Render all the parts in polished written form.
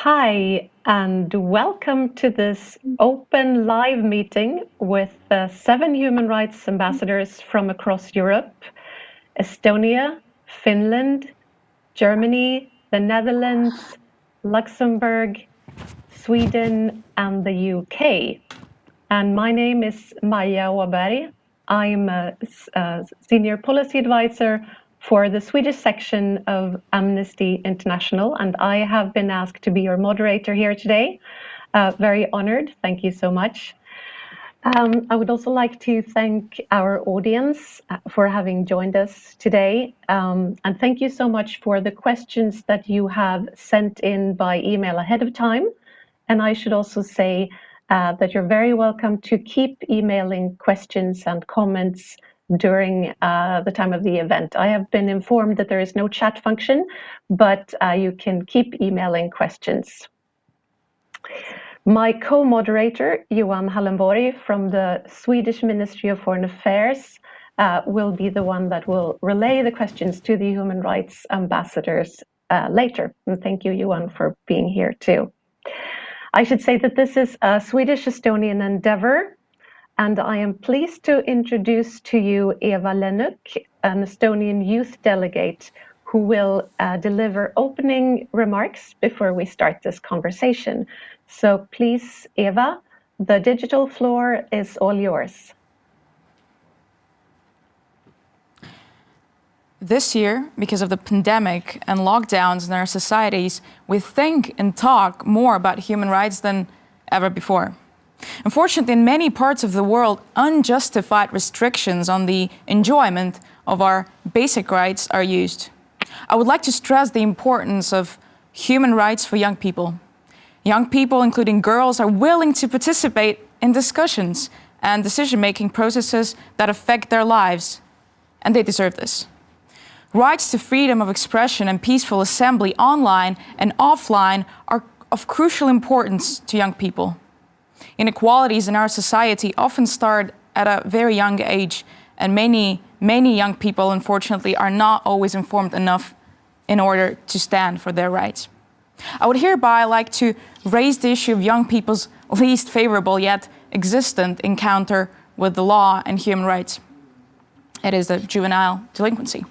Hi, and welcome to this open live meeting with 7 human rights ambassadors from across Europe: Estonia, Finland, Germany, the Netherlands, Luxembourg, Sweden, and the UK. And my name is Maja Åberg. I'm a senior policy advisor for the Swedish section of Amnesty International, and I have been asked to be your moderator here today. Very honored. Thank you so much. I would also like to thank our audience for having joined us today. And thank you so much for the questions that you have sent in by email ahead of time. And I should also say that you're very welcome to keep emailing questions and comments during the time of the event. I have been informed that there is no chat function, but you can keep emailing questions. My co-moderator, Johan Hallenborg from the Swedish Ministry of Foreign Affairs, will be the one that will relay the questions to the human rights ambassadors later. And thank you, Johan, for being here too. I should say that this is a Swedish-Estonian endeavor, and I am pleased to introduce to you Eva Lennuk, an Estonian youth delegate who will deliver opening remarks before we start this conversation. So please, Eva, the digital floor is all yours. This year, because of the pandemic and lockdowns in our societies, we think and talk more about human rights than ever before. Unfortunately, in many parts of the world, unjustified restrictions on the enjoyment of our basic rights are used. I would like to stress the importance of human rights for young people. Young people, including girls, are willing to participate in discussions and decision-making processes that affect their lives, and they deserve this. Rights to freedom of expression and peaceful assembly online and offline are of crucial importance to young people. Inequalities in our society often start at a very young age, and many young people, unfortunately, are not always informed enough in order to stand for their rights. I would hereby like to raise the issue of young people's least favorable yet existent encounter with the law and human rights. It is the juvenile delinquency.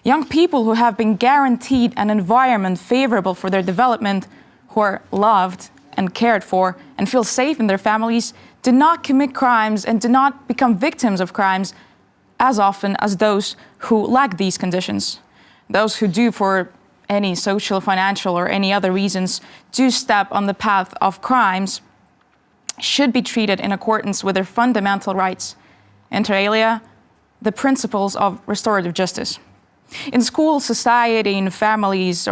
Young people who have been guaranteed an environment favorable for their development, who are loved and cared for and feel safe in their families, do not commit crimes and do not become victims of crimes as often as those who lack these conditions. Those who do, for any social, financial, or any other reasons, do step on the path of crimes should be treated in accordance with their fundamental rights, inter alia, the principles of restorative justice. In school, society, and families,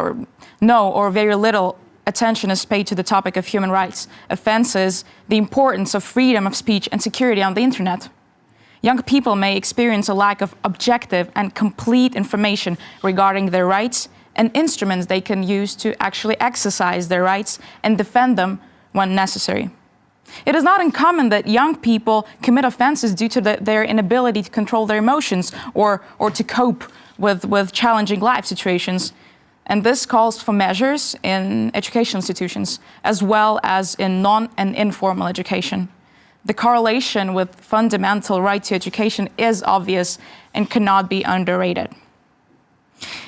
no or very little attention is paid to the topic of human rights, offenses, the importance of freedom of speech and security on the internet. Young people may experience a lack of objective and complete information regarding their rights and instruments they can use to actually exercise their rights and defend them when necessary. It is not uncommon that young people commit offenses due to their inability to control their emotions or to cope with challenging life situations. And this calls for measures in education institutions, as well as in non- and informal education. The correlation with fundamental right to education is obvious and cannot be underrated.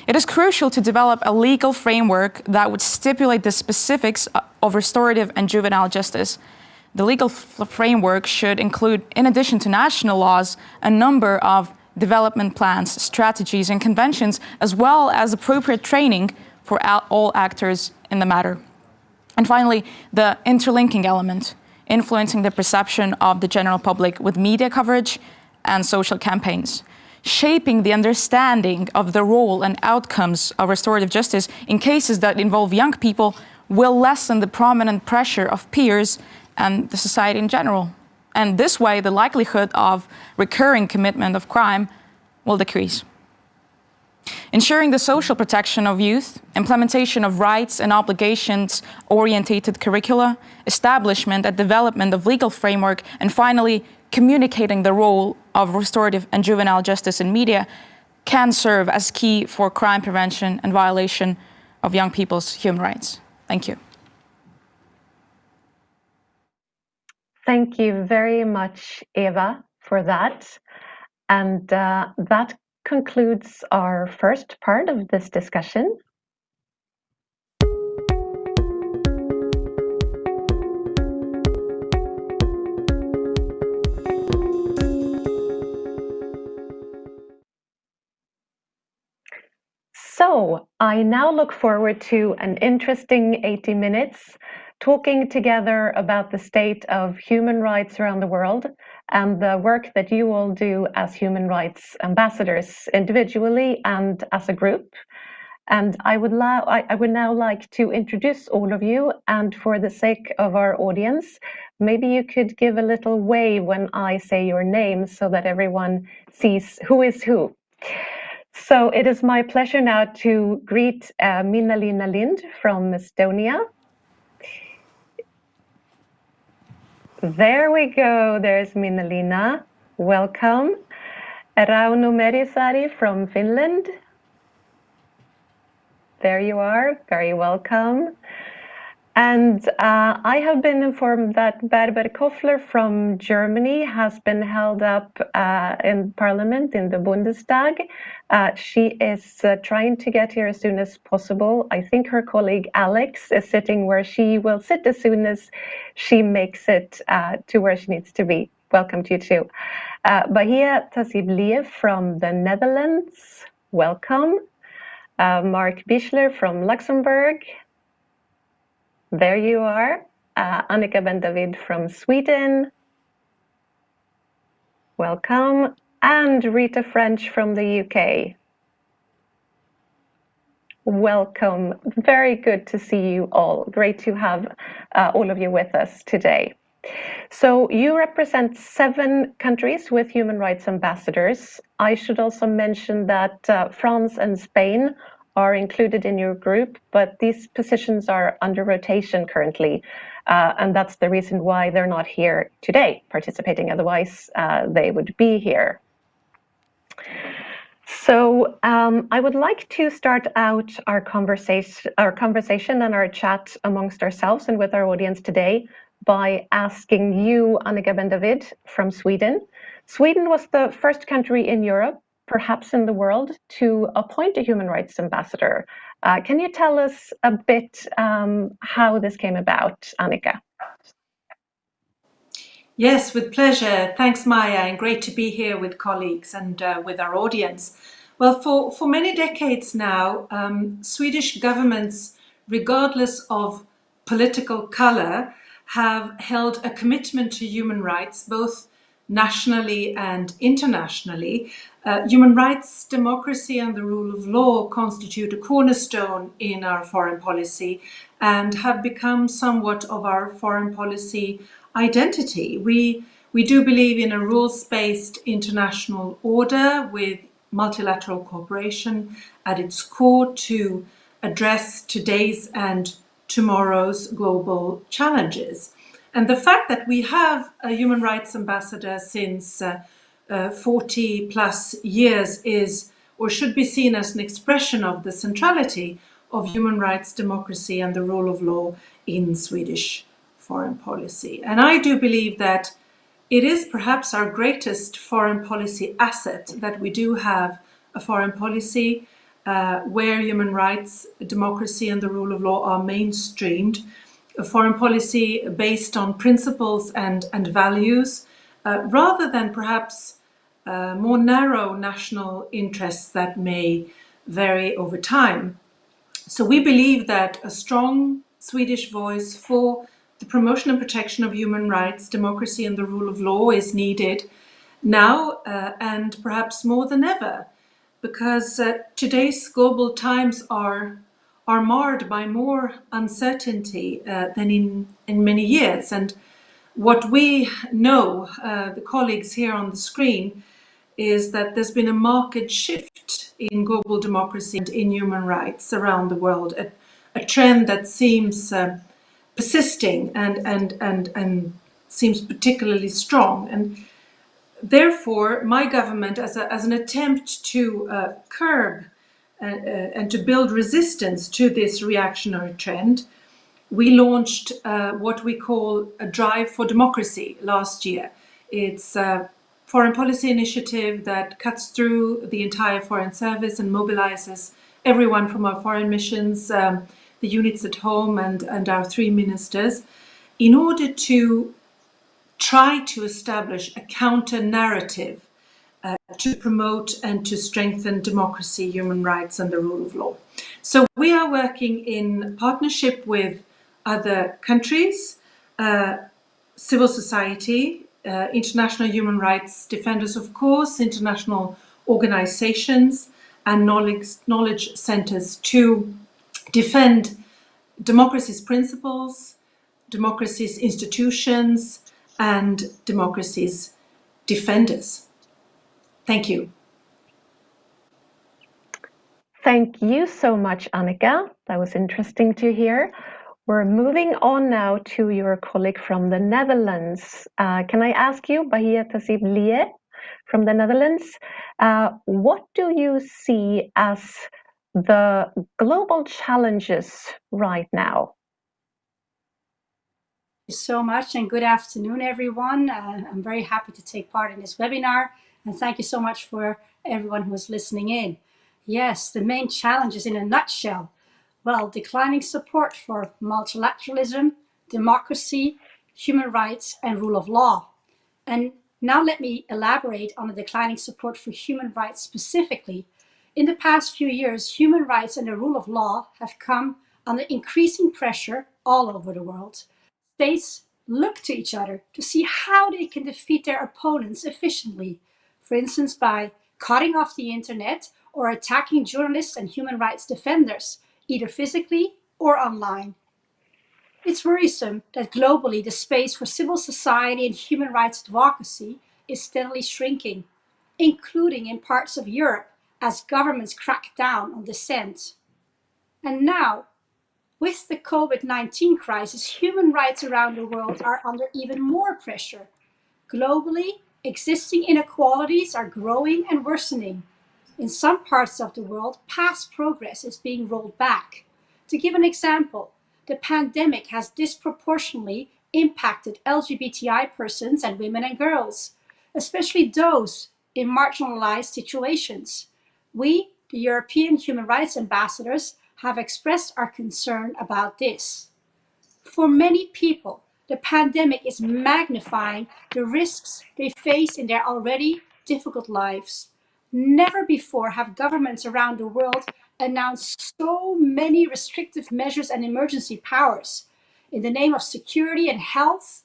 It is crucial to develop a legal framework that would stipulate the specifics of restorative and juvenile justice. The legal framework should include, in addition to national laws, a number of development plans, strategies, and conventions, as well as appropriate training for all actors in the matter. And finally, the interlinking element, influencing the perception of the general public with media coverage and social campaigns, shaping the understanding of the role and outcomes of restorative justice in cases that involve young people will lessen the prominent pressure of peers and the society in general. And this way, the likelihood of recurring commitment of crime will decrease. Ensuring the social protection of youth, implementation of rights and obligations-oriented curricula, establishment and development of legal framework, and finally, communicating the role of restorative and juvenile justice in media can serve as key for crime prevention and violation of young people's human rights. Thank you. Thank you very much, Eva, for that. And that concludes our first part of this discussion. So I now look forward to an interesting 80 minutes talking together about the state of human rights around the world and the work that you all do as human rights ambassadors individually and as a group. And I would now like to introduce all of you, and for the sake of our audience, maybe you could give a little wave when I say your name so that everyone sees who is who. So it is my pleasure now to greet Minna-Lina Lind from Estonia. There we go, there's Minna-Lina. Welcome. Rauno Merisaari from Finland. There you are, very welcome. And I have been informed that Berber Koffler from Germany has been held up in Parliament, in the Bundestag. She is trying to get here as soon as possible. I think her colleague Alex is sitting where she will sit as soon as she makes it to where she needs to be. Welcome to you too. Bahia Tassiblier from the Netherlands, welcome. Mark Bischler from Luxembourg. There you are. Annika Ben-David from Sweden. Welcome. And Rita French from the UK. Welcome. Very good to see you all. Great to have all of you with us today. So you represent 7 countries with human rights ambassadors. I should also mention that France and Spain are included in your group, but these positions are under rotation currently. And that's the reason why they're not here today participating. Otherwise, they would be here. So I would like to start out our conversation and our chat amongst ourselves and with our audience today by asking you, Annika Ben-David from Sweden. Sweden was the first country in Europe, perhaps in the world, to appoint a human rights ambassador. Can you tell us a bit how this came about, Annika? Yes, with pleasure. Thanks, Maya, and great to be here with colleagues and with our audience. Well, for many decades now, Swedish governments, regardless of political color, have held a commitment to human rights, both nationally and internationally. Human rights, democracy, and the rule of law constitute a cornerstone in our foreign policy and have become somewhat of our foreign policy identity. We do believe in a rules-based international order with multilateral cooperation at its core to address today's and tomorrow's global challenges. And the fact that we have a human rights ambassador since 40 plus years is or should be seen as an expression of the centrality of human rights, democracy, and the rule of law in Swedish foreign policy. And I do believe that it is perhaps our greatest foreign policy asset that we do have a foreign policy where human rights, democracy, and the rule of law are mainstreamed, a foreign policy based on principles and values, rather than perhaps more narrow national interests that may vary over time. So we believe that a strong Swedish voice for the promotion and protection of human rights, democracy, and the rule of law is needed now and perhaps more than ever, because today's global times are marred by more uncertainty than in many years. And what we know, the colleagues here on the screen, is that there's been a marked shift in global democracy and in human rights around the world, a trend that seems persisting and seems particularly strong. And therefore, my government, as an attempt to curb and to build resistance to this reactionary trend, we launched what we call a Drive for Democracy last year. It's a foreign policy initiative that cuts through the entire Foreign Service and mobilizes everyone from our foreign missions, the units at home, and our three ministers in order to try to establish a counter narrative to promote and to strengthen democracy, human rights, and the rule of law. So we are working in partnership with other countries, civil society, international human rights defenders, of course, international organizations, and knowledge centers to defend democracy's principles, democracy's institutions, and democracy's defenders. Thank you. Thank you so much, Annika. That was interesting to hear. We're moving on now to your colleague from the Netherlands. Can I ask you, Bahia Tasib Liye from the Netherlands, what do you see as the global challenges right now? Thank you so much, and good afternoon, everyone. I'm very happy to take part in this webinar, and thank you so much for everyone who is listening in. Yes, the main challenges in a nutshell. Well, declining support for multilateralism, democracy, human rights, and rule of law. And now let me elaborate on the declining support for human rights specifically. In the past few years, human rights and the rule of law have come under increasing pressure all over the world. States look to each other to see how they can defeat their opponents efficiently, for instance, by cutting off the internet or attacking journalists and human rights defenders, either physically or online. It's worrisome that globally the space for civil society and human rights advocacy is steadily shrinking, including in parts of Europe as governments crack down on dissent. And now, with the COVID-19 crisis, human rights around the world are under even more pressure. Globally, existing inequalities are growing and worsening. In some parts of the world, past progress is being rolled back. To give an example, the pandemic has disproportionately impacted LGBTI persons and women and girls, especially those in marginalized situations. We, the European human rights ambassadors, have expressed our concern about this. For many people, the pandemic is magnifying the risks they face in their already difficult lives. Never before have governments around the world announced so many restrictive measures and emergency powers. In the name of security and health,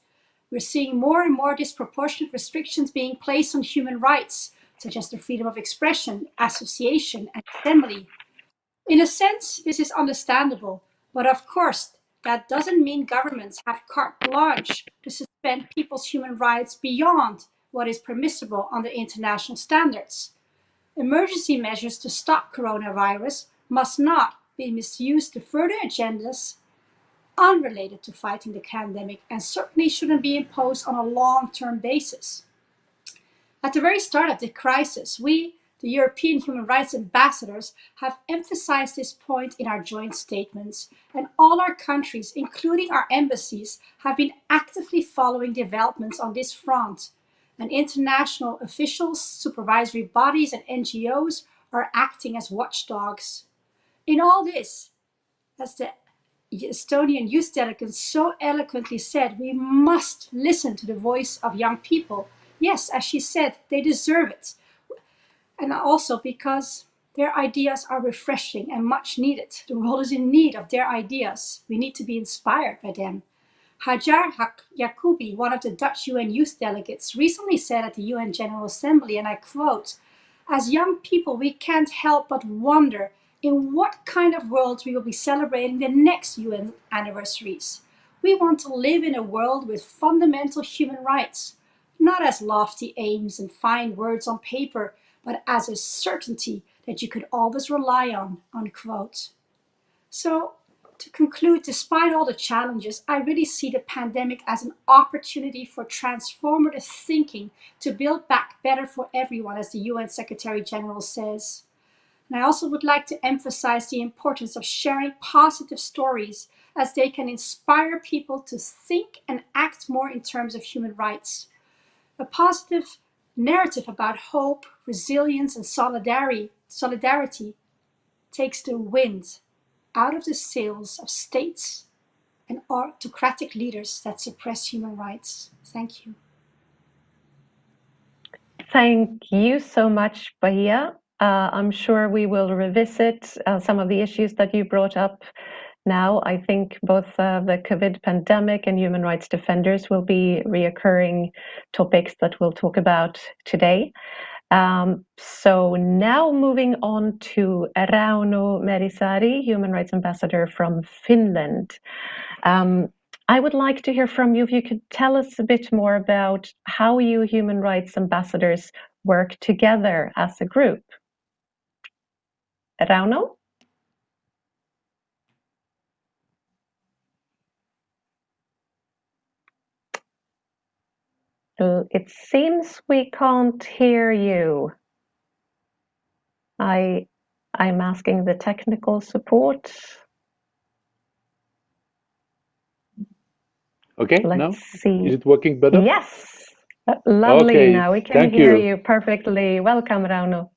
we're seeing more and more disproportionate restrictions being placed on human rights, such as the freedom of expression, association, and assembly. In a sense, this is understandable, but of course, that doesn't mean governments have carte blanche to suspend people's human rights beyond what is permissible under international standards. Emergency measures to stop coronavirus must not be misused to further agendas unrelated to fighting the pandemic and certainly shouldn't be imposed on a long-term basis. At the very start of the crisis, we, the European human rights ambassadors, have emphasized this point in our joint statements, and all our countries, including our embassies, have been actively following developments on this front. And international officials, supervisory bodies, and NGOs are acting as watchdogs. In all this, as the Estonian youth delegate so eloquently said, we must listen to the voice of young people. Yes, as she said, they deserve it. And also because their ideas are refreshing and much needed. The world is in need of their ideas. We need to be inspired by them. Hajar Yacoubi, one of the Dutch UN youth delegates, recently said at the UN General Assembly, and I quote, "As young people, we can't help but wonder in what kind of world we will be celebrating the next UN anniversaries. We want to live in a world with fundamental human rights, not as lofty aims and fine words on paper, but as a certainty that you could always rely on," unquote. So, to conclude, despite all the challenges, I really see the pandemic as an opportunity for transformative thinking to build back better for everyone, as the UN Secretary General says. And I also would like to emphasize the importance of sharing positive stories, as they can inspire people to think and act more in terms of human rights. A positive narrative about hope, resilience, and solidarity takes the wind out of the sails of states and autocratic leaders that suppress human rights. Thank you. Thank you so much, Bahia. I'm sure we will revisit some of the issues that you brought up now. I think both the COVID pandemic and human rights defenders will be reoccurring topics that we'll talk about today. So now moving on to Rauno Merisaari, Human Rights Ambassador from Finland. I would like to hear from you if you could tell us a bit more about how you human rights ambassadors work together as a group. Rauno? It seems we can't hear you. I'm asking the technical support. Okay, Let's now see. is it working better? Yes, lovely. Okay, Now we can thank hear you. you perfectly. Welcome, Rauno.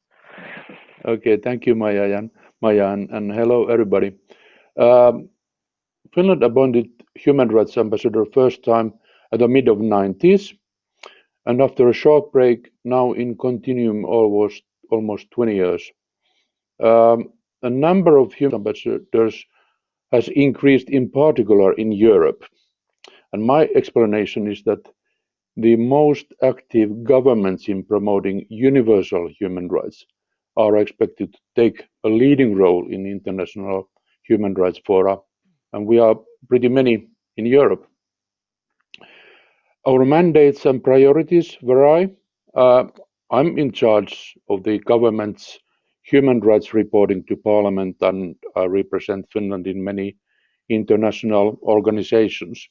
Okay, thank you, Maya, and hello, everybody. Finland appointed human rights ambassador first time at the mid of 90s, and after a short break, now in continuum almost 20 years. A number of human ambassadors has increased, in particular in Europe. And my explanation is that the most active governments in promoting universal human rights are expected to take a leading role in international human rights fora, and we are pretty many in Europe. Our mandates and priorities vary. I'm in charge of the government's human rights reporting to Parliament, and I represent Finland in many international organizations.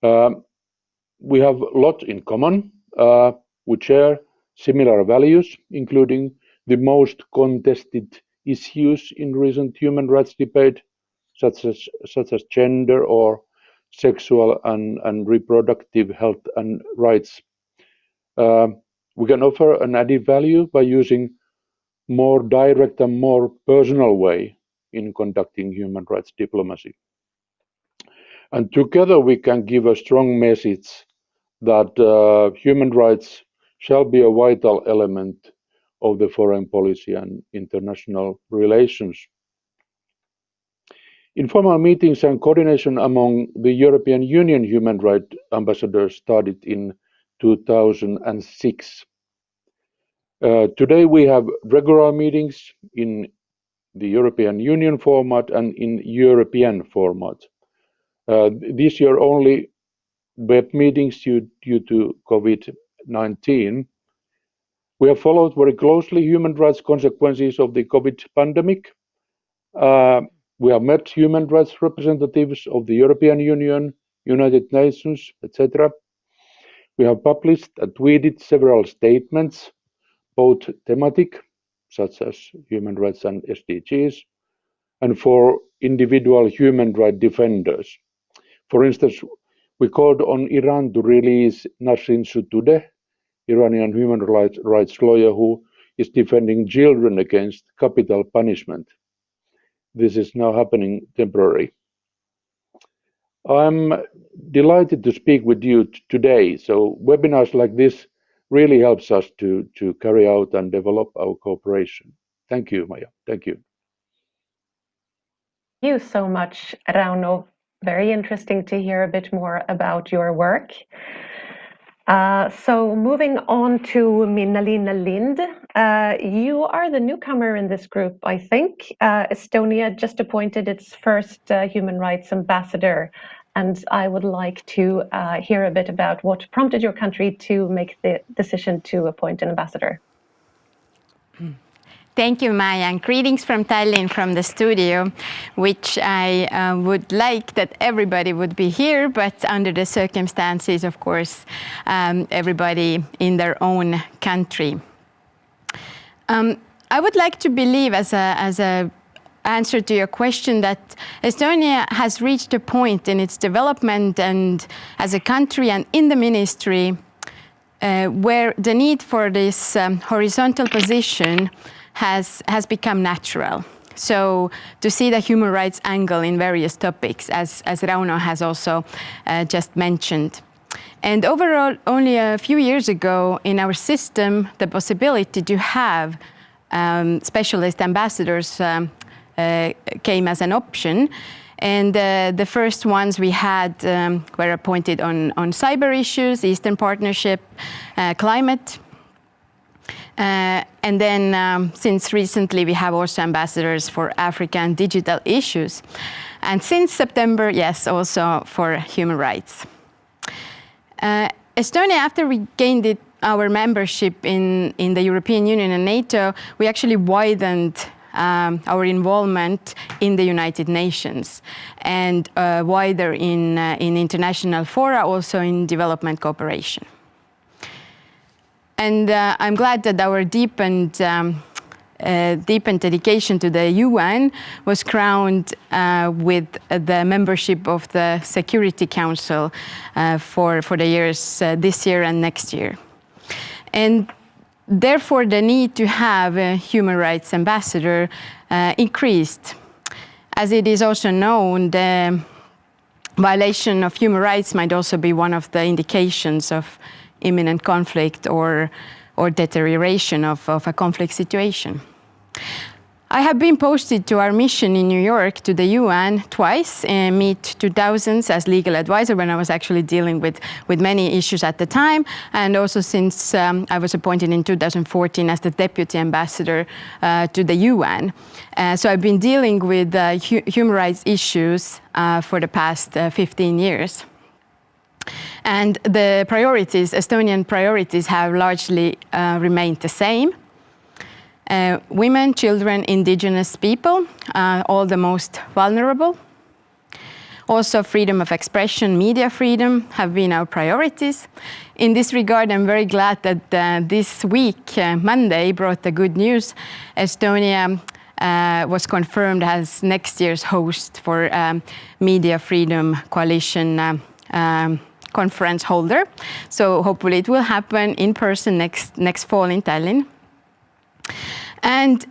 We have a lot in common. We share similar values, including the most contested issues in recent human rights debate, such as gender or sexual and reproductive health and rights. We can offer an added value by using more direct and more personal way in conducting human rights diplomacy. And together we can give a strong message that human rights shall be a vital element of the foreign policy and international relations. Informal meetings and coordination among the European Union human rights ambassadors started in 2006. Today we have regular meetings in the European Union format and in European format. This year only web meetings due to COVID-19. We have followed very closely human rights consequences of the COVID pandemic. We have met human rights representatives of the European Union, United Nations, etc. We have published and tweeted several statements, both thematic, such as human rights and SDGs, and for individual human rights defenders. For instance, we called on Iran to release Nasrin Sotoudeh, Iranian human rights lawyer who is defending children against capital punishment. This is now happening temporarily. I'm delighted to speak with you today. So webinars like this really helps us to carry out and develop our cooperation. Thank you, Maya. Thank you. Thank you so much, Rauno. Very interesting to hear a bit more about your work. So moving on to Minna-Lina Lind, you are the newcomer in this group, I think. Estonia just appointed its first human rights ambassador, and I would like to hear a bit about what prompted your country to make the decision to appoint an ambassador. Thank you, Maya, and greetings from Tallinn, from the studio, which I would like that everybody would be here, but under the circumstances, of course, everybody in their own country. I would like to believe, as a answer to your question, that Estonia has reached a point in its development and as a country and in the ministry where the need for this horizontal position has become natural. So to see the human rights angle in various topics, as Rauno has also just mentioned. And overall, only a few years ago in our system, the possibility to have specialist ambassadors came as an option. And the first ones we had were appointed on cyber issues, Eastern Partnership, climate. And then since recently, we have also ambassadors for Africa and digital issues. And since September, yes, also for human rights. Estonia, after we gained our membership in the European Union and NATO, we actually widened our involvement in the United Nations and wider in international fora, also in development cooperation. And I'm glad that our deepened dedication to the UN was crowned with the membership of the Security Council for the years this year and next year. And therefore, the need to have a human rights ambassador increased. As it is also known, the violation of human rights might also be one of the indications of imminent conflict or deterioration of a conflict situation. I have been posted to our mission in New York to the UN twice, mid-2000s as legal advisor when I was actually dealing with many issues at the time, and also since I was appointed in 2014 as the deputy ambassador to the UN. So I've been dealing with human rights issues for the past 15 years. And the priorities, Estonian priorities, have largely remained the same. Women, children, indigenous people, all the most vulnerable. Also, freedom of expression, media freedom have been our priorities. In this regard, I'm very glad that this week, Monday, brought the good news. Estonia was confirmed as next year's host for Media Freedom Coalition conference holder. So hopefully it will happen in person next fall in Tallinn. And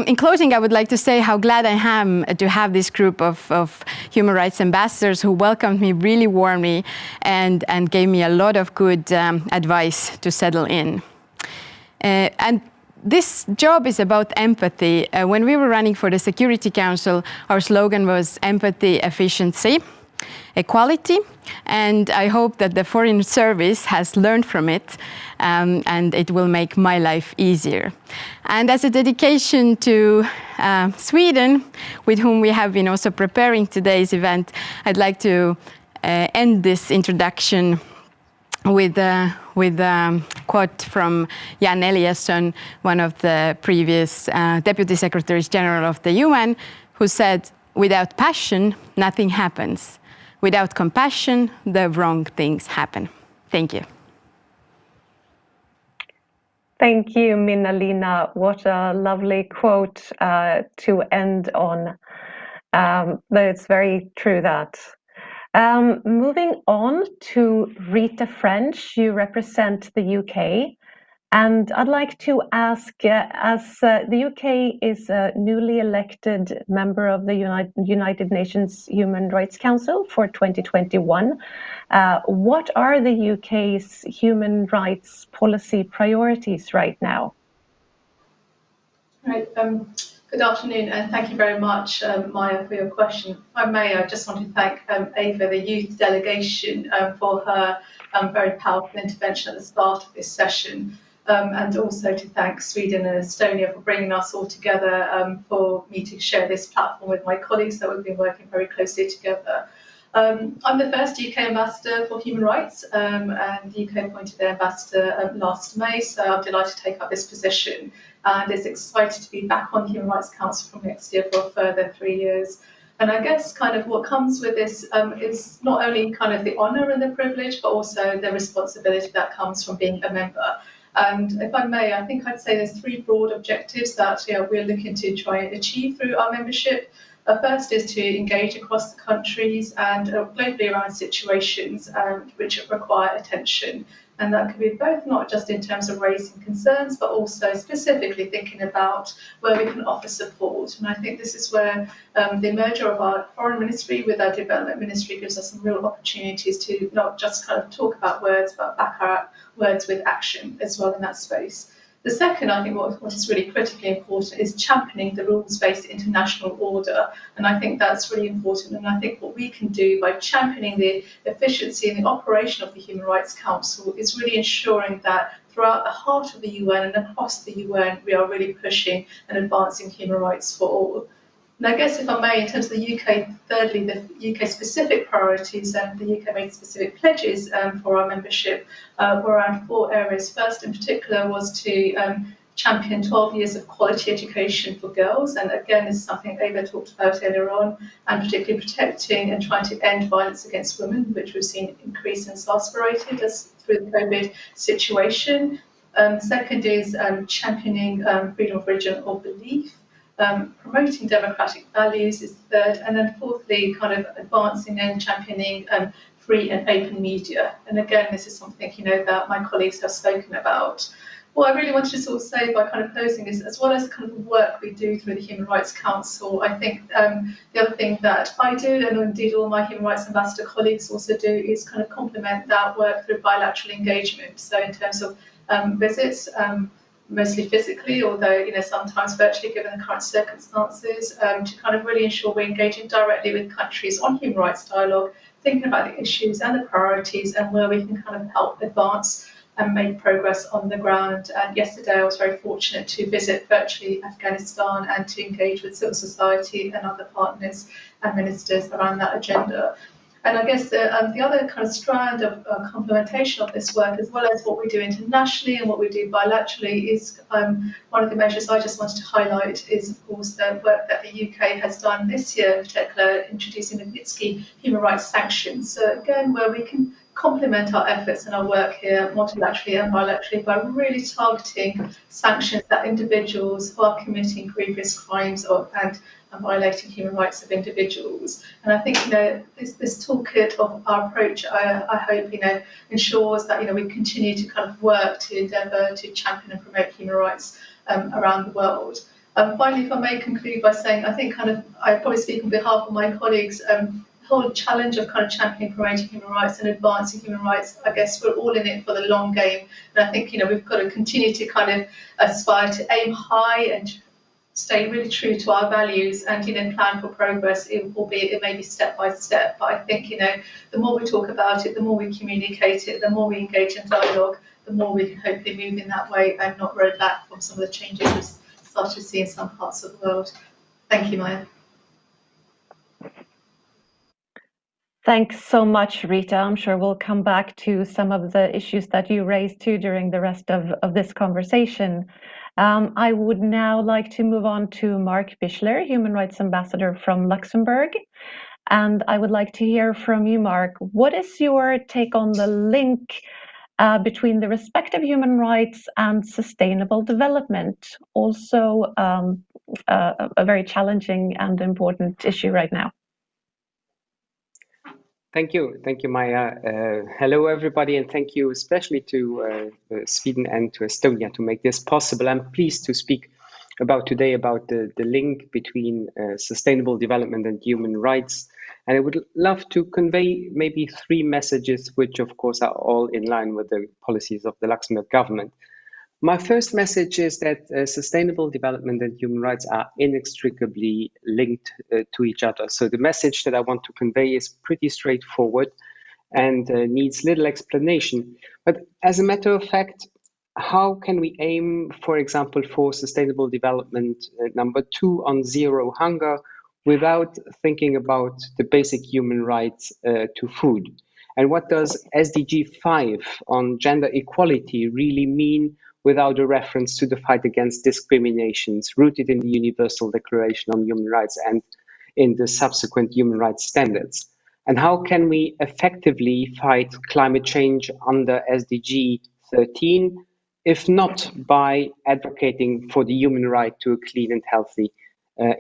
in closing, I would like to say how glad I am to have this group of human rights ambassadors who welcomed me really warmly and gave me a lot of good advice to settle in. And this job is about empathy. When we were running for the Security Council, our slogan was empathy, efficiency, equality, and I hope that the Foreign Service has learned from it and it will make my life easier. And as a dedication to Sweden, with whom we have been also preparing today's event, I'd like to end this introduction with a quote from Jan Eliasson, one of the previous Deputy Secretaries General of the UN, who said, "Without passion, nothing happens. Without compassion, the wrong things happen." Thank you. Thank you, Minna-Lina. What a lovely quote to end on. But it's very true that. Moving on to Rita French, you represent the UK. And I'd like to ask, as the UK is a newly elected member of the United Nations Human Rights Council for 2021, what are the UK's human rights policy priorities right now? Right. Good afternoon, and thank you very much, Maya, for your question. If I may, I just want to thank Ava, the youth delegation, for her very powerful intervention at the start of this session. And also to thank Sweden and Estonia for bringing us all together for me to share this platform with my colleagues that we've been working very closely together. I'm the first UK ambassador for human rights, and the UK appointed their ambassador last May, so I'm delighted to take up this position and is excited to be back on the Human Rights Council from next year for a further 3 years. And I guess kind of what comes with this is not only kind of the honour and the privilege, but also the responsibility that comes from being a member. And if I may, I think I'd say there's three broad objectives that we're looking to try and achieve through our membership. First is to engage across the countries and globally around situations which require attention. And that could be both not just in terms of raising concerns, but also specifically thinking about where we can offer support. And I think this is where the merger of our foreign ministry with our development ministry gives us some real opportunities to not just kind of talk about words, but back our words with action as well in that space. The second, I think, what is really critically important is championing the rules-based international order. And I think that's really important. And I think what we can do by championing the efficiency and the operation of the Human Rights Council is really ensuring that throughout the heart of the UN and across the UN, we are really pushing and advancing human rights for all. And I guess if I may, in terms of the UK, thirdly, the UK specific priorities and the UK made specific pledges for our membership were around four areas. First in particular was to champion 12 years of quality education for girls. And again, this is something Ava talked about earlier on, and particularly protecting and trying to end violence against women, which we've seen increase and exacerbated through the COVID situation. Second is championing freedom of religion or belief. Promoting democratic values is third, and then fourthly, kind of advancing and championing free and open media. And again, this is something that my colleagues have spoken about. What I really wanted to sort of say by kind of closing is, as well as kind of the work we do through the Human Rights Council, I think the other thing that I do, and indeed all my Human Rights Ambassador colleagues also do, is kind of complement that work through bilateral engagement. So in terms of visits, mostly physically, although sometimes virtually given the current circumstances, to kind of really ensure we're engaging directly with countries on human rights dialogue, thinking about the issues and the priorities and where we can kind of help advance and make progress on the ground. And yesterday I was very fortunate to visit virtually Afghanistan and to engage with civil society and other partners and ministers around that agenda. And I guess the other kind of strand of complementation of this work, as well as what we do internationally and what we do bilaterally, is one of the measures I just wanted to highlight is, of course, the work that the UK has done this year, in particular, introducing Magnitsky human rights sanctions. So again, where we can complement our efforts and our work here, multilaterally and bilaterally, by really targeting sanctions that individuals who are committing grievous crimes and violating human rights of individuals. And I think this toolkit of our approach, I hope ensures that we continue to kind of work to endeavour to champion and promote human rights around the world. Finally, if I may conclude by saying, I think I probably speak on behalf of my colleagues. The whole challenge of kind of championing, promoting human rights and advancing human rights, I guess we're all in it for the long game. And I think we've got to continue to kind of aspire to aim high and stay really true to our values and plan for progress, albeit it may be step by step. But I think the more we talk about it, the more we communicate it, the more we engage in dialogue, the more we can hopefully move in that way and not roll back from some of the changes we've started to see in some parts of the world. Thank you, Maya. Thanks so much, Rita. I'm sure we'll come back to some of the issues that you raised too during the rest of this conversation. I would now like to move on to Mark Bischler, Human Rights Ambassador from Luxembourg. And I would like to hear from you, Mark. What is your take on the link between the respect of human rights and sustainable development? Also a very challenging and important issue right now. Thank you, Maya. Hello, everybody, and thank you especially to Sweden and to Estonia to make this possible. I'm pleased to speak today about the link between sustainable development and human rights. And I would love to convey maybe three messages, which of course are all in line with the policies of the Luxembourg government. My first message is that sustainable development and human rights are inextricably linked to each other. So the message that I want to convey is pretty straightforward and needs little explanation. But as a matter of fact, how can we aim, for example, for sustainable development number 2 on zero hunger without thinking about the basic human rights to food? And what does SDG 5 on gender equality really mean without a reference to the fight against discriminations rooted in the Universal Declaration on Human Rights and in the subsequent human rights standards? And how can we effectively fight climate change under SDG 13 if not by advocating for the human right to a clean and healthy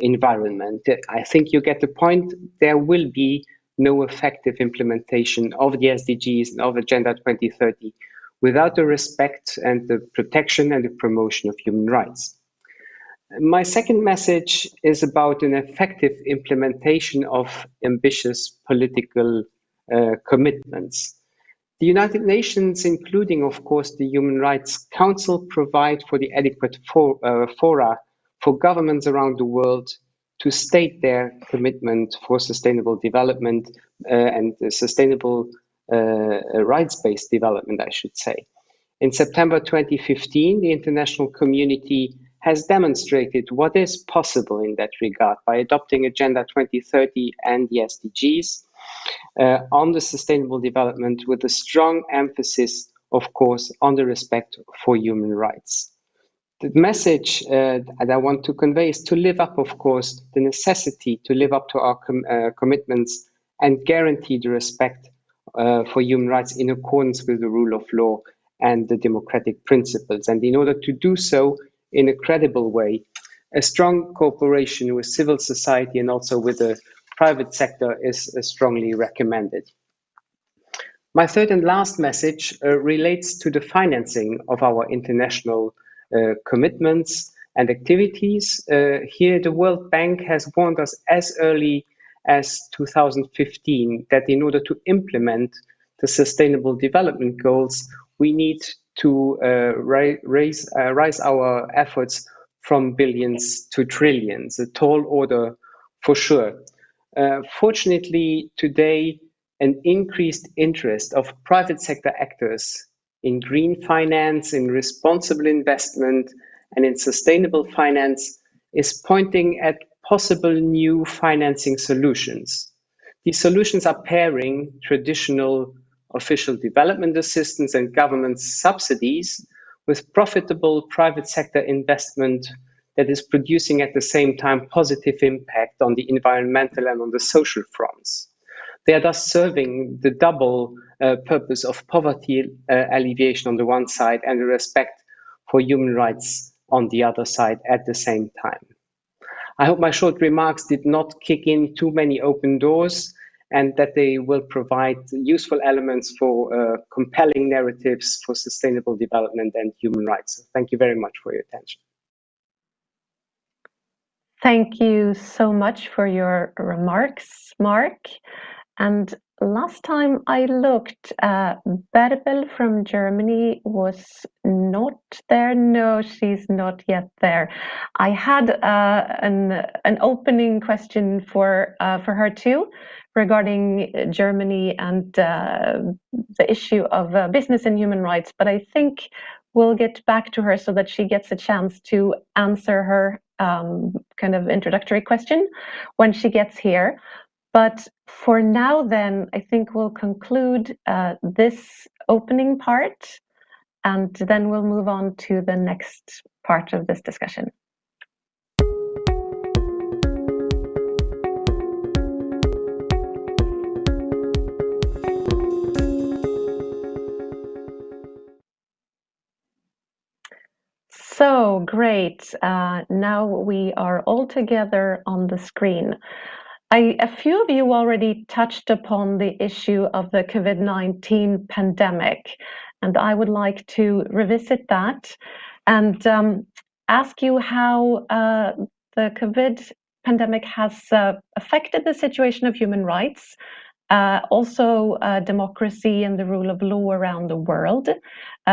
environment. I think you get the point. There will be no effective implementation of the SDGs and of Agenda 2030 without the respect and the protection and the promotion of human rights. My second message is about an effective implementation of ambitious political commitments. The United Nations, including, of course, the Human Rights Council, provide for the adequate fora for governments around the world to state their commitment for sustainable development and sustainable rights-based development, I should say. In September 2015, the international community has demonstrated what is possible in that regard by adopting Agenda 2030 and the SDGs on the sustainable development with a strong emphasis, of course, on the respect for human rights. The message that I want to convey is to live up, of course, the necessity to live up to our commitments and guarantee the respect for human rights in accordance with the rule of law and the democratic principles. And in order to do so in a credible way, a strong cooperation with civil society and also with the private sector is strongly recommended. My third and last message relates to the financing of our international commitments and activities. Here, the World Bank has warned us as early as 2015 that in order to implement the Sustainable Development Goals, we need to raise our efforts from billions to trillions, a tall order for sure. Fortunately, today, an increased interest of private sector actors in green finance, in responsible investment, and in sustainable finance is pointing at possible new financing solutions. These solutions are pairing traditional official development assistance and government subsidies with profitable private sector investment that is producing at the same time positive impact on the environmental and on the social fronts. They are thus serving the double purpose of poverty alleviation on the one side and the respect for human rights on the other side at the same time. I hope my short remarks did not kick in too many open doors and that they will provide useful elements for compelling narratives for sustainable development and human rights. So thank you very much for your attention. Thank you so much for your remarks, Mark. And last time I looked, Bärbel from Germany was not there. No, she's not yet there. I had an opening question for her too, regarding Germany and the issue of business and human rights. But I think we'll get back to her so that she gets a chance to answer her kind of introductory question when she gets here. But for now, then, I think we'll conclude this opening part, and then we'll move on to the next part of this discussion. So great. Now we are all together on the screen. A few of you already touched upon the issue of the COVID-19 pandemic, and I would like to revisit that and ask you how the COVID pandemic has affected the situation of human rights, also democracy and the rule of law around the world,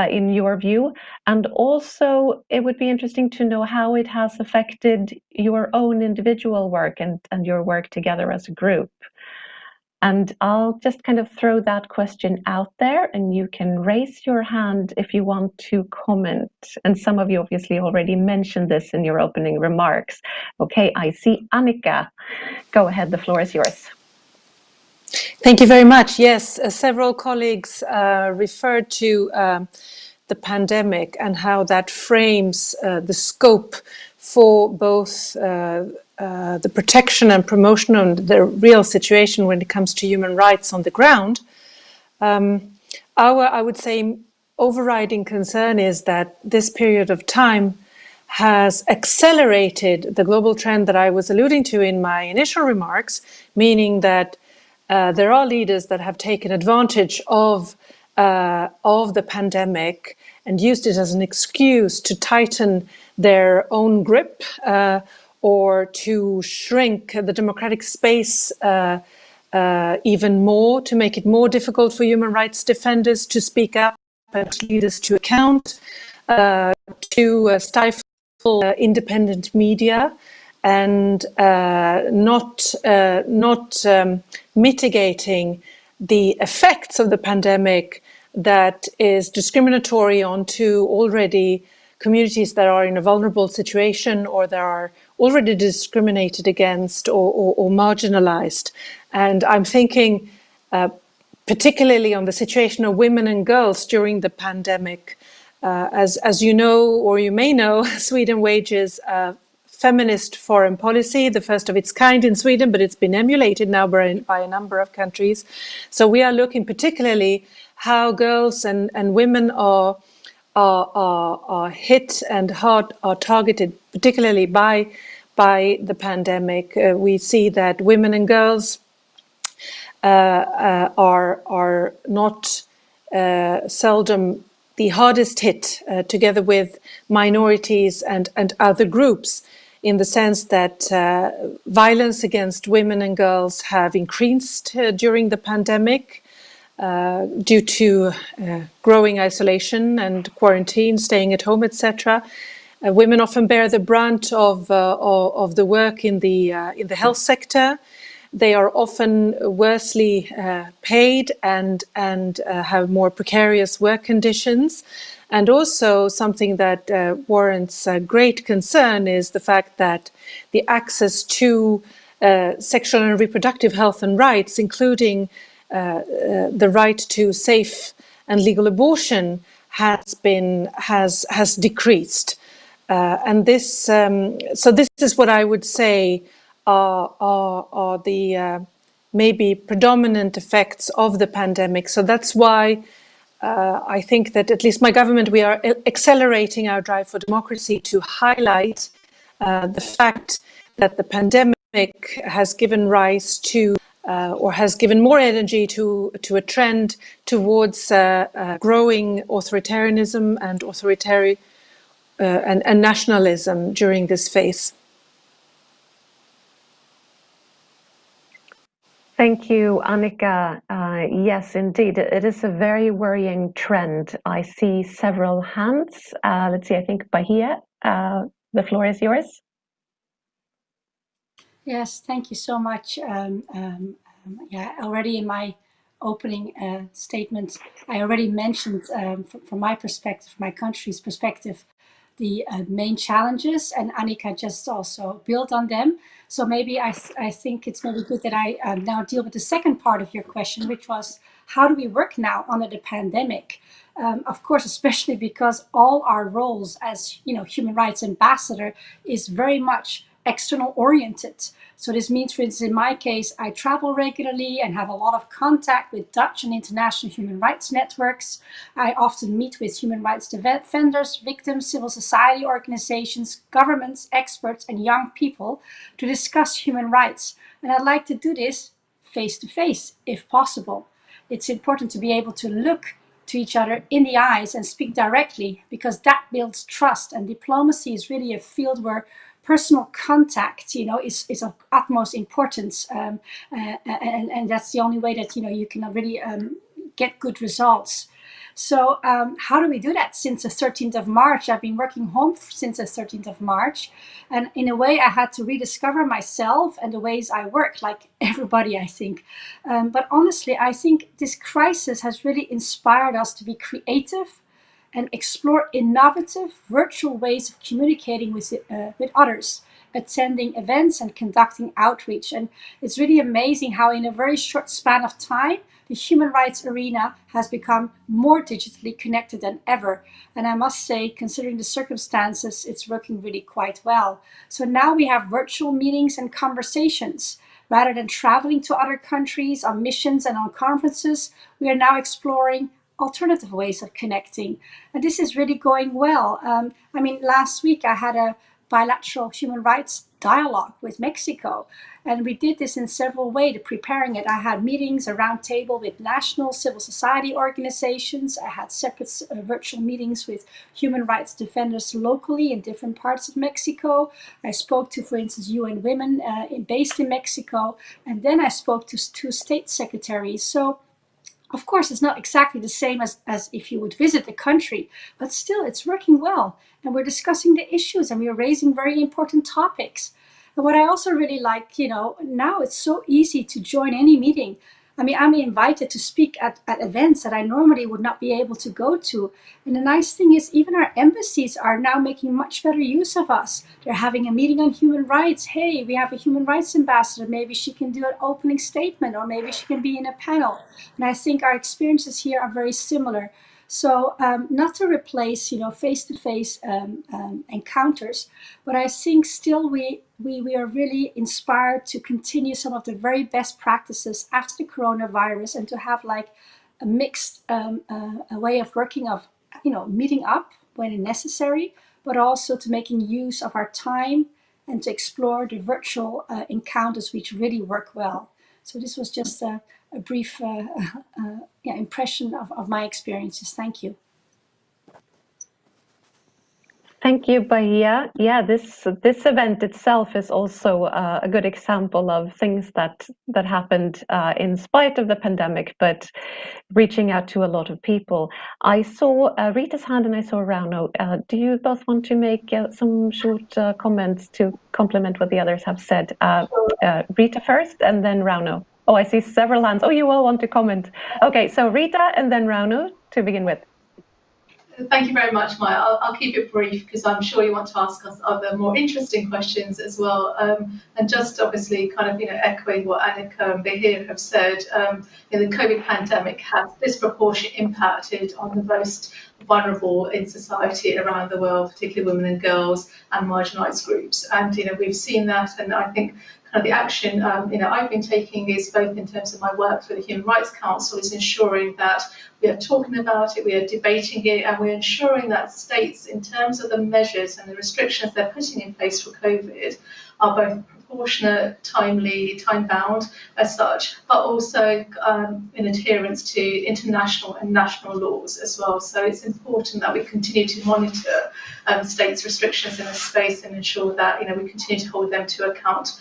in your view. And also, it would be interesting to know how it has affected your own individual work and your work together as a group. And I'll just kind of throw that question out there, and you can raise your hand if you want to comment. And some of you obviously already mentioned this in your opening remarks. Okay, I see Annika. Go ahead, the floor is yours. Thank you very much. Yes, several colleagues referred to the pandemic and how that frames the scope for both the protection and promotion and the real situation when it comes to human rights on the ground. Our, I would say, overriding concern is that this period of time has accelerated the global trend that I was alluding to in my initial remarks, meaning that there are leaders that have taken advantage of the pandemic and used it as an excuse to tighten their own grip or to shrink the democratic space even more, to make it more difficult for human rights defenders to speak up and leaders to account, to stifle independent media, and not mitigating the effects of the pandemic that is discriminatory onto already communities that are in a vulnerable situation or that are already discriminated against or marginalized. And I'm thinking particularly on the situation of women and girls during the pandemic. As you know, or you may know, Sweden wages feminist foreign policy, the first of its kind in Sweden, but it's been emulated now by a number of countries. So we are looking particularly how girls and women are hit and are targeted, particularly by the pandemic. We see that women and girls are not seldom the hardest hit, together with minorities and other groups, in the sense that violence against women and girls have increased during the pandemic due to growing isolation and quarantine, staying at home, etc. Women often bear the brunt of the work in the health sector. They are often worsely paid and have more precarious work conditions. And also something that warrants great concern is the fact that the access to sexual and reproductive health and rights, including the right to safe and legal abortion, has decreased. And this, so this is what I would say are the maybe predominant effects of the pandemic. So that's why I think that at least my government, we are accelerating our drive for democracy to highlight the fact that the pandemic has given rise to or has given more energy to a trend towards growing authoritarianism and and nationalism during this phase. Thank you, Annika. Yes, indeed, it is a very worrying trend. I see several hands. Let's see, I think Bahia, the floor is yours. Yes, thank you so much. Yeah, already in my opening statement, I already mentioned from my perspective, my country's perspective, the main challenges, and Annika just also built on them. So maybe I think it's maybe good that I now deal with the second part of your question, which was how do we work now under the pandemic? Of course, especially because all our roles as human rights ambassador is very much external oriented. So this means, for instance, in my case, I travel regularly and have a lot of contact with Dutch and international human rights networks. I often meet with human rights defenders, victims, civil society organizations, governments, experts, and young people to discuss human rights. And I'd like to do this face to face, if possible. It's important to be able to look to each other in the eyes and speak directly, because that builds trust. And diplomacy is really a field where personal contact, is of utmost importance, and that's the only way that you can really get good results. So how do we do that? Since the 13th of March, I've been working home since the 13th of March, and in a way, I had to rediscover myself and the ways I work, like everybody, I think. But honestly, I think this crisis has really inspired us to be creative and explore innovative virtual ways of communicating with others, attending events and conducting outreach. And it's really amazing how in a very short span of time, the human rights arena has become more digitally connected than ever. And I must say, considering the circumstances, it's working really quite well. So now we have virtual meetings and conversations. Rather than traveling to other countries on missions and on conferences, we are now exploring alternative ways of connecting. And this is really going well. I mean, last week I had a bilateral human rights dialogue with Mexico. And we did this in several ways, preparing it. I had meetings, a round table with national civil society organizations. I had separate virtual meetings with human rights defenders locally in different parts of Mexico. I spoke to, for instance, UN Women based in Mexico. And then I spoke to two state secretaries. So of course, it's not exactly the same as if you would visit the country, but still it's working well. And we're discussing the issues and we're raising very important topics. And what I also really like, now it's so easy to join any meeting. I mean, I'm invited to speak at events that I normally would not be able to go to. And the nice thing is, even our embassies are now making much better use of us. They're having a meeting on human rights. Hey, we have a human rights ambassador. Maybe she can do an opening statement, or maybe she can be in a panel. And I think our experiences here are very similar. So not to replace, face-to-face encounters, but I think still we are really inspired to continue some of the very best practices after the coronavirus, and to have like a mixed a way of working of, meeting up when necessary, but also to making use of our time and to explore the virtual encounters which really work well. So this was just a brief impression of my experiences. Thank you. Thank you, Bahia. Yeah, this event itself is also a good example of things that happened in spite of the pandemic, but reaching out to a lot of people. I saw Rita's hand and I saw Rauno. Do you both want to make some short comments to complement what the others have said? Rita first and then Rauno. Oh, I see several hands. Oh, you all want to comment. Okay, so Rita and then Rauno to begin with. Thank you very much, Maya. I'll keep it brief because I'm sure you want to ask us other more interesting questions as well. And just obviously kind of, echoing what Annika and Bahir have said, the COVID pandemic has disproportionately impacted on the most vulnerable in society around the world, particularly women and girls and marginalised groups. And, we've seen that, and I think kind of the action, I've been taking is both in terms of my work for the Human Rights Council, is ensuring that we are talking about it, we are debating it, and we're ensuring that states, in terms of the measures and the restrictions they're putting in place for COVID, are both proportionate, timely, time-bound as such, but also in adherence to international and national laws as well. So it's important that we continue to monitor states' restrictions in this space and ensure that we continue to hold them to account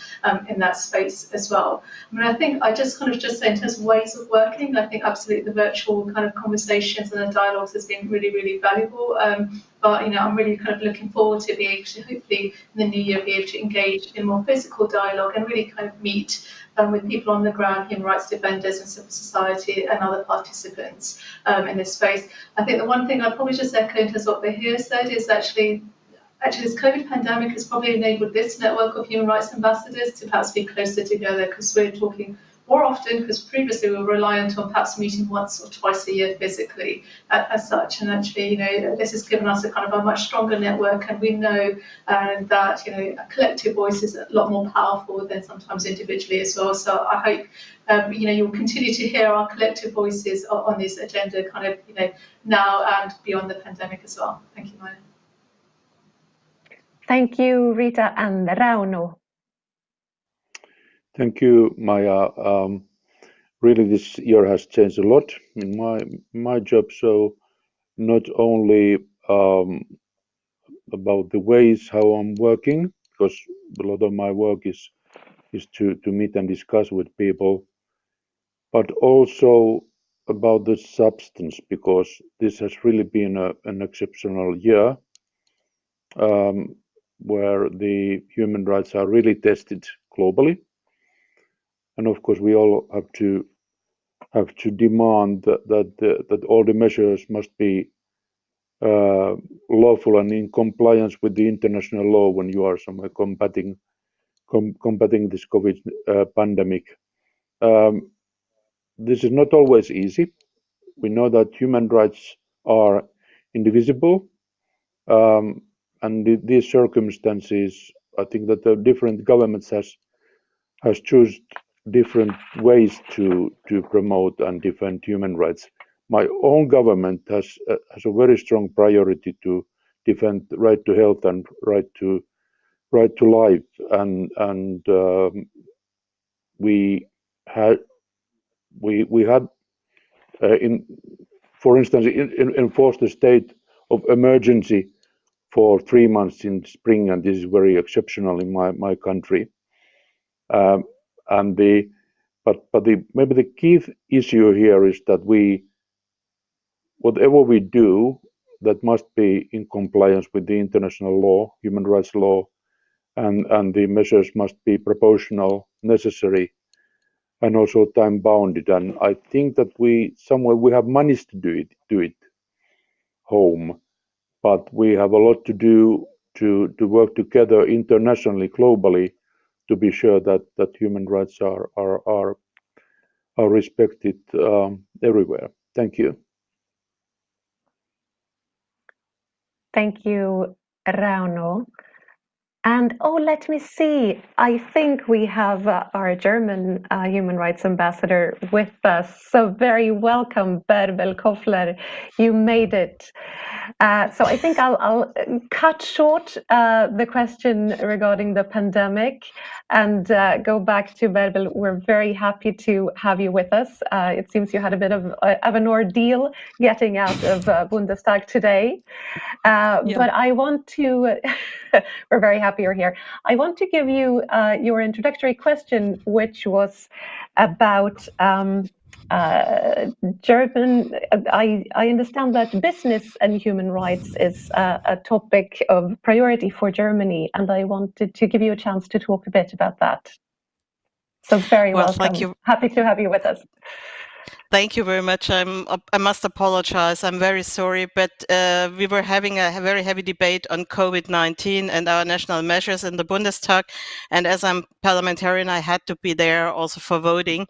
in that space as well. I mean, I think I just say in terms of ways of working, I think absolutely the virtual kind of conversations and the dialogues has been really, really valuable. But I'm really kind of looking forward to being able to hopefully in the new year be able to engage in more physical dialogue and really kind of meet with people on the ground, human rights defenders and civil society and other participants in this space. I think the one thing I'd probably just echo in terms of what Bahir said is actually this COVID pandemic has probably enabled this network of human rights ambassadors to perhaps be closer together, because we're talking more often, because previously we were reliant on perhaps meeting once or twice a year physically as such. And actually, this has given us a kind of a much stronger network, and we know that, a collective voice is a lot more powerful than sometimes individually as well. So I hope, you'll continue to hear our collective voices on this agenda kind of, now and beyond the pandemic as well. Thank you, Maya. Thank you, Rita and Rauno. Thank you, Maya. Really, this year has changed a lot in my job. So not only about the ways how I'm working, because a lot of my work is to meet and discuss with people, but also about the substance, because this has really been an exceptional year where the human rights are really tested globally. And of course, we all have to demand that all the measures must be lawful and in compliance with the international law when you are somewhere combating this COVID pandemic. This is not always easy. We know that human rights are indivisible, and these circumstances, I think that the different governments has chosen different ways to promote and defend human rights. my own government has a very strong priority to defend the right to health and right to life, and we had for instance, enforced a state of emergency for 3 months in spring, and this is very exceptional in my country. And maybe the key issue here is that whatever we do, that must be in compliance with the international law, human rights law, and the measures must be proportional, necessary, and also time bounded. And I think that we have managed to do it home, but we have a lot to do to work together internationally, globally, to be sure that human rights are respected everywhere. Thank you. Thank you, Rauno. And let me see. I think we have our German human rights ambassador with us. So very welcome, Bärbel Koffler. You made it. So I think I'll cut short the question regarding the pandemic and go back to Bärbel. We're very happy to have you with us. It seems you had a bit of an ordeal getting out of Bundestag today. But I want to, we're very happy you're here. I want to give you your introductory question, which was about German. I understand that business and human rights is a topic of priority for Germany, and I wanted to give you a chance to talk a bit about that. So very welcome. Thank you. Happy to have you with us. Thank you very much. I must apologize. I'm very sorry, but we were having a very heavy debate on COVID-19 and our national measures in the Bundestag. And as I'm parliamentarian, I had to be there also for voting.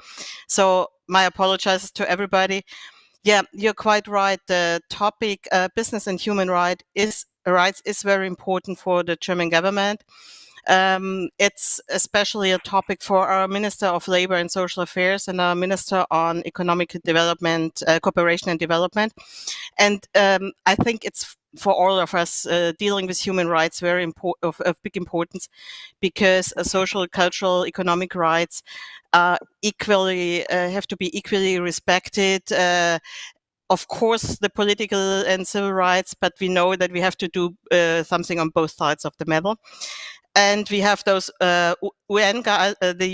So my apologies to everybody. Yeah, you're quite right. The topic business and human rights is very important for the German government. It's especially a topic for our Minister of Labor and Social Affairs and our Minister on Economic Development, Cooperation and Development. And I think it's for all of us dealing with human rights very of big importance, because social, cultural, economic rights equally have to be equally respected. Of course, the political and civil rights, but we know that we have to do something on both sides of the medal. And we have those the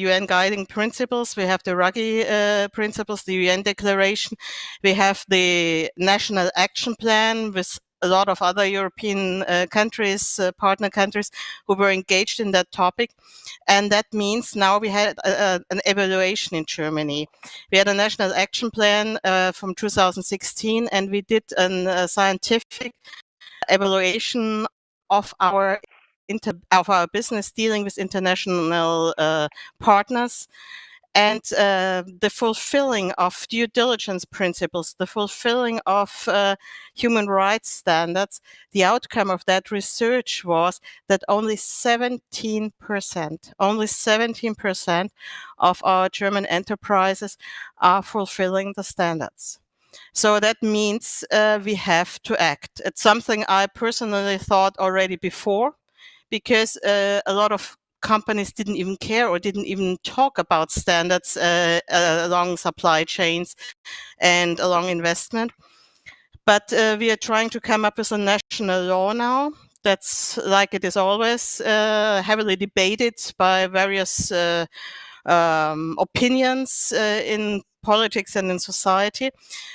UN guiding principles. We have the Ruggie principles, the UN declaration. We have the National Action Plan with a lot of other European countries, partner countries, who were engaged in that topic. And that means now we had an evaluation in Germany. We had a National Action Plan from 2016, and we did a scientific evaluation of our business dealing with international partners, and the fulfilling of due diligence principles, the fulfilling of human rights standards. The outcome of that research was that only 17% of our German enterprises are fulfilling the standards. So that means we have to act. It's something I personally thought already before, because a lot of companies didn't even care or didn't even talk about standards along supply chains and along investment. But we are trying to come up with a national law now. That's, like it is always, heavily debated by various opinions in politics and in society.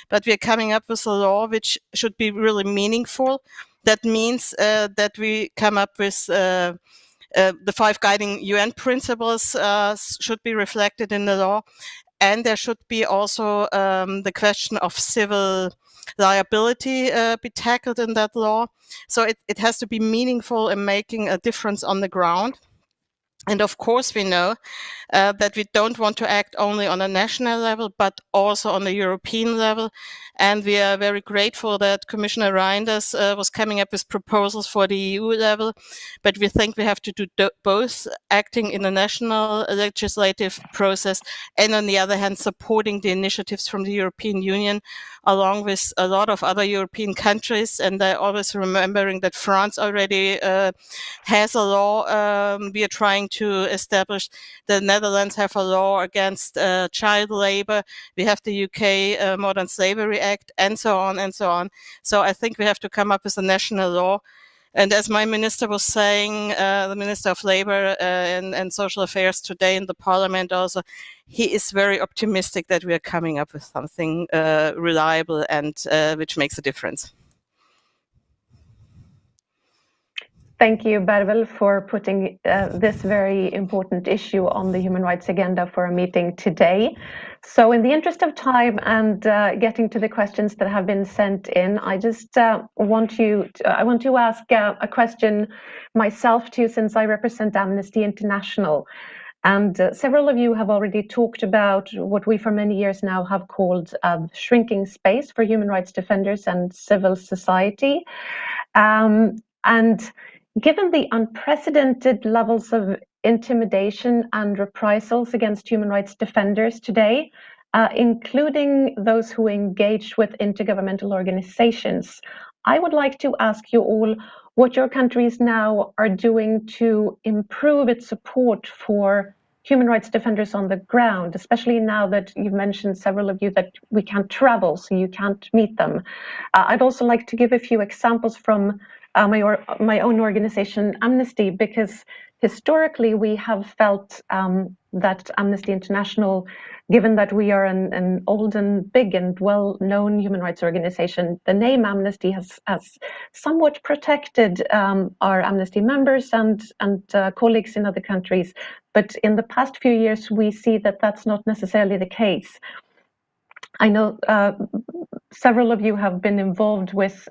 But we are coming up with a law which should be really meaningful. That means that we come up with the 5 guiding UN principles should be reflected in the law. And there should be also the question of civil liability be tackled in that law. So it has to be meaningful in making a difference on the ground. And of course, we know that we don't want to act only on a national level, but also on a European level. And we are very grateful that Commissioner Reinders was coming up with proposals for the EU level. But we think we have to do both, acting in the national legislative process and, on the other hand, supporting the initiatives from the European Union, along with a lot of other European countries. And I always remembering that France already has a law we are trying to establish. The Netherlands have a law against child labor. We have the UK Modern Slavery Act, and so on and so on. So I think we have to come up with a national law. And as my minister was saying, the Minister of Labour and Social Affairs today in the Parliament also, he is very optimistic that we are coming up with something reliable and which makes a difference. Thank you, Bervel, for putting this very important issue on the human rights agenda for a meeting today. So in the interest of time and getting to the questions that have been sent in, I just want to ask a question myself too, since I represent Amnesty International. And several of you have already talked about what we for many years now have called shrinking space for human rights defenders and civil society. And given the unprecedented levels of intimidation and reprisals against human rights defenders today, including those who engage with intergovernmental organizations, I would like to ask you all what your countries now are doing to improve its support for human rights defenders on the ground, especially now that you've mentioned, several of you, that we can't travel, so you can't meet them. I'd also like to give a few examples from my own organization, Amnesty, because historically we have felt that Amnesty International, given that we are an old and big and well-known human rights organization, the name Amnesty has somewhat protected our Amnesty members and colleagues in other countries. But in the past few years, we see that that's not necessarily the case. I know several of you have been involved with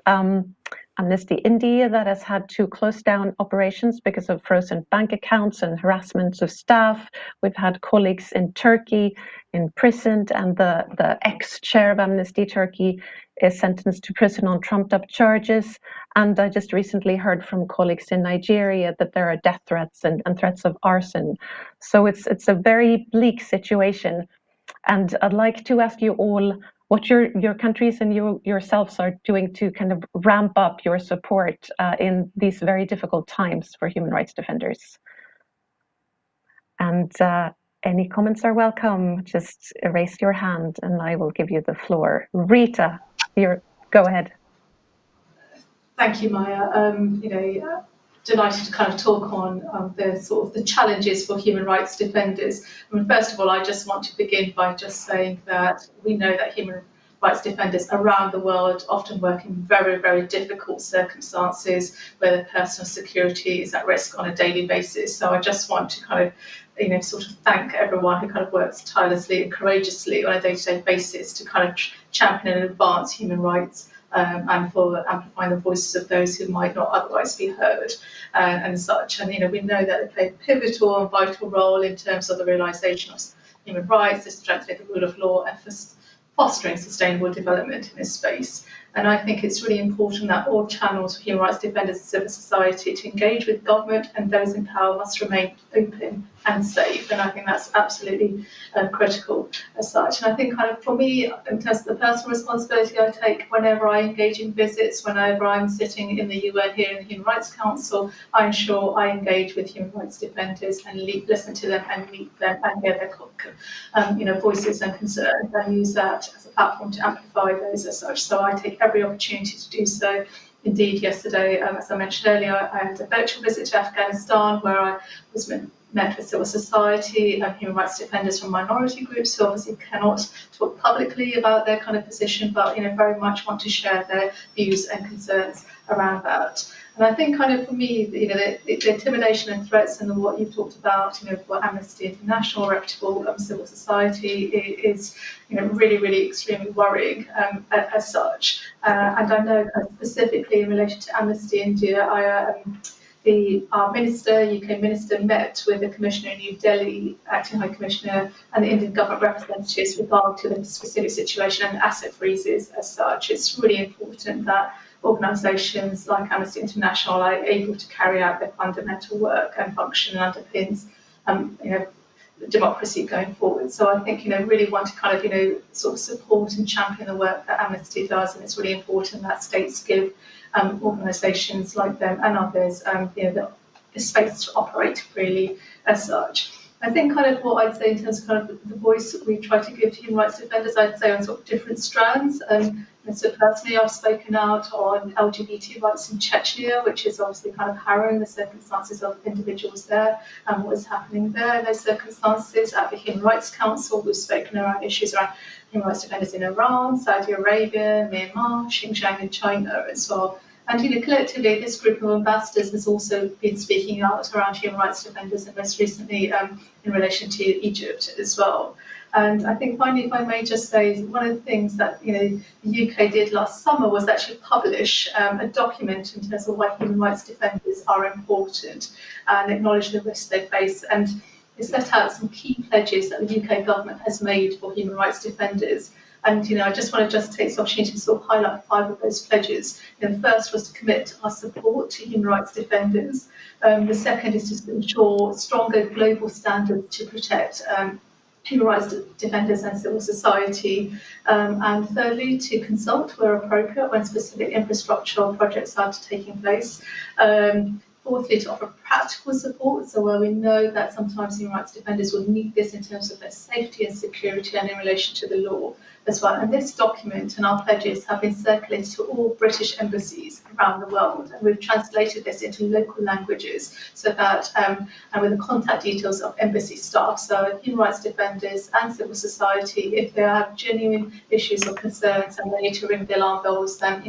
Amnesty India, that has had to close down operations because of frozen bank accounts and harassment of staff. We've had colleagues in Turkey imprisoned, and the ex-chair of Amnesty Turkey is sentenced to prison on trumped-up charges. And I just recently heard from colleagues in Nigeria that there are death threats and threats of arson. So it's a very bleak situation. And I'd like to ask you all what your countries and yourselves are doing to kind of ramp up your support in these very difficult times for human rights defenders. And any comments are welcome. Just raise your hand and I will give you the floor. Rita, go ahead. Thank you, Maya. Delighted to kind of talk on the sort of the challenges for human rights defenders. I mean, first of all, I just want to begin by just saying that we know that human rights defenders around the world often work in very, very difficult circumstances where their personal security is at risk on a daily basis. So I just want to kind of sort of thank everyone who kind of works tirelessly and courageously on a day-to-day basis to kind of champion and advance human rights. And for amplifying the voices of those who might not otherwise be heard and such. And, we know that they play a pivotal and vital role in terms of the realisation of human rights, the strengthening of the rule of law, and for fostering sustainable development in this space. And I think it's really important that all channels for human rights defenders and civil society to engage with government and those in power must remain open and safe. And I think that's absolutely critical as such. And I think kind of for me, in terms of the personal responsibility I take whenever I engage in visits, whenever I'm sitting in the UN here in the Human Rights Council, I ensure I engage with human rights defenders and listen to them and meet them and hear their voices and concerns, and use that as a platform to amplify those as such. So I take every opportunity to do so. Indeed, yesterday, as I mentioned earlier, I had a virtual visit to Afghanistan where I was met with civil society and human rights defenders from minority groups who obviously cannot talk publicly about their kind of position, but very much want to share their views and concerns around that. And I think kind of for me, the intimidation and threats and what you've talked about, for Amnesty International, reputable civil society is, really, really extremely worrying as such. And I know specifically in relation to Amnesty India, our minister, UK minister, met with the commissioner in New Delhi, acting High Commissioner, and the Indian government representatives with regard to the specific situation and asset freezes as such. It's really important that organisations like Amnesty International are able to carry out their fundamental work and function and underpins democracy going forward. So I think, really want to kind of, sort of support and champion the work that Amnesty does, and it's really important that states give organisations like them and others, the space to operate freely as such. I think kind of what I'd say in terms of kind of the voice that we try to give to human rights defenders, I'd say on sort of different strands. And so personally, I've spoken out on LGBT rights in Chechnya, which is obviously kind of harrowing, the circumstances of individuals there and what is happening there in those circumstances. At the Human Rights Council, we've spoken around issues around human rights defenders in Iran, Saudi Arabia, Myanmar, Xinjiang and China as well. And collectively, this group of ambassadors has also been speaking out around human rights defenders, and most recently in relation to Egypt as well. And I think finally, if I may just say, one of the things that the UK did last summer was actually publish a document in terms of why human rights defenders are important and acknowledge the risks they face. And it set out some key pledges that the UK government has made for human rights defenders. And I just want to take this opportunity to sort of highlight 5 of those pledges. The first was to commit our support to human rights defenders. The second is to ensure stronger global standards to protect human rights defenders and civil society. And thirdly, to consult where appropriate when specific infrastructural projects are taking place. Fourthly, to offer practical support, so where we know that sometimes human rights defenders will need this in terms of their safety and security and in relation to the law as well. And this document and our pledges have been circulated to all British embassies around the world, and we've translated this into local languages so that, and with the contact details of embassy staff, so human rights defenders and civil society, if they have genuine issues or concerns and they need to ring the alarm bells, then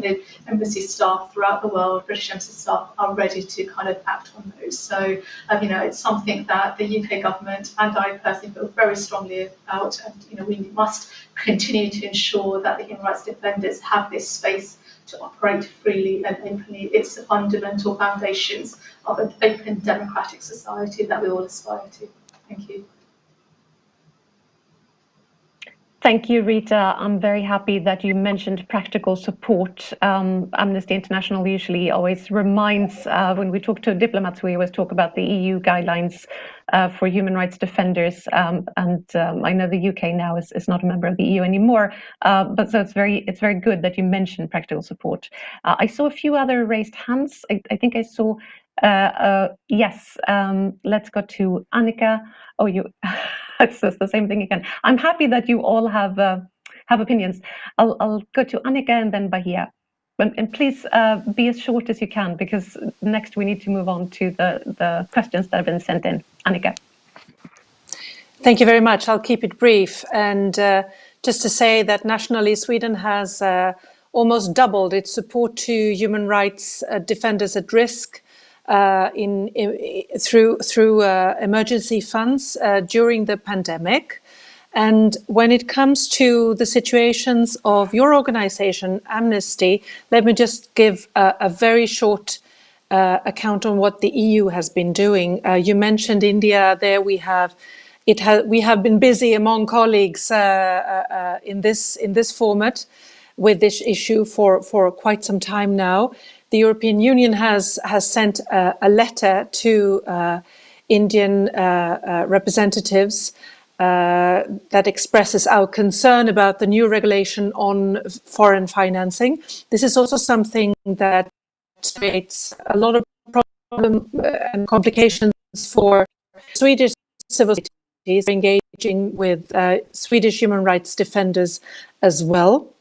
embassy staff throughout the world, British embassy staff, are ready to kind of act on those. So it's something that the UK government and I personally feel very strongly about, and we must continue to ensure that the human rights defenders have this space to operate freely and openly. It's the fundamental foundations of an open democratic society that we all aspire to. Thank you. Thank you, Rita. I'm very happy that you mentioned practical support. Amnesty International usually always reminds, when we talk to diplomats, we always talk about the EU guidelines for human rights defenders. And I know the UK now is not a member of the EU anymore, but so it's very good that you mentioned practical support. I saw a few other raised hands. I think I saw, yes, let's go to Annika. Oh, you. It's the same thing again. I'm happy that you all have opinions. I'll go to Annika and then Bahia. And please be as short as you can, because next we need to move on to the questions that have been sent in. Annika. Thank you very much. I'll keep it brief. And just to say that nationally, Sweden has almost doubled its support to human rights defenders at risk through emergency funds during the pandemic. And when it comes to the situations of your organization, Amnesty, let me just give a very short account on what the EU has been doing. You mentioned India. There we have been busy among colleagues in this format with this issue for quite some time now. The European Union has sent a letter to Indian representatives that expresses our concern about the new regulation on foreign financing. This is also something that creates a lot of problems and complications for Swedish civil society engaging with Swedish human rights defenders as well.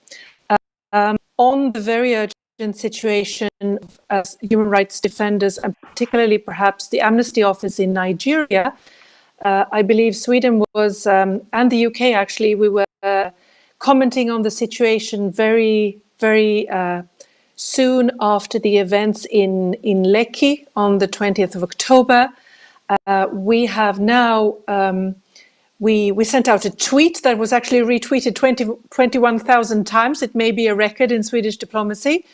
On the very urgent situation of human rights defenders, and particularly perhaps the Amnesty Office in Nigeria, I believe Sweden was, and the UK actually, we were commenting on the situation very, very soon after the events in Lekki on the 20th of October. We have now, we sent out a tweet that was actually retweeted 21,000 times. It may be a record in Swedish diplomacy.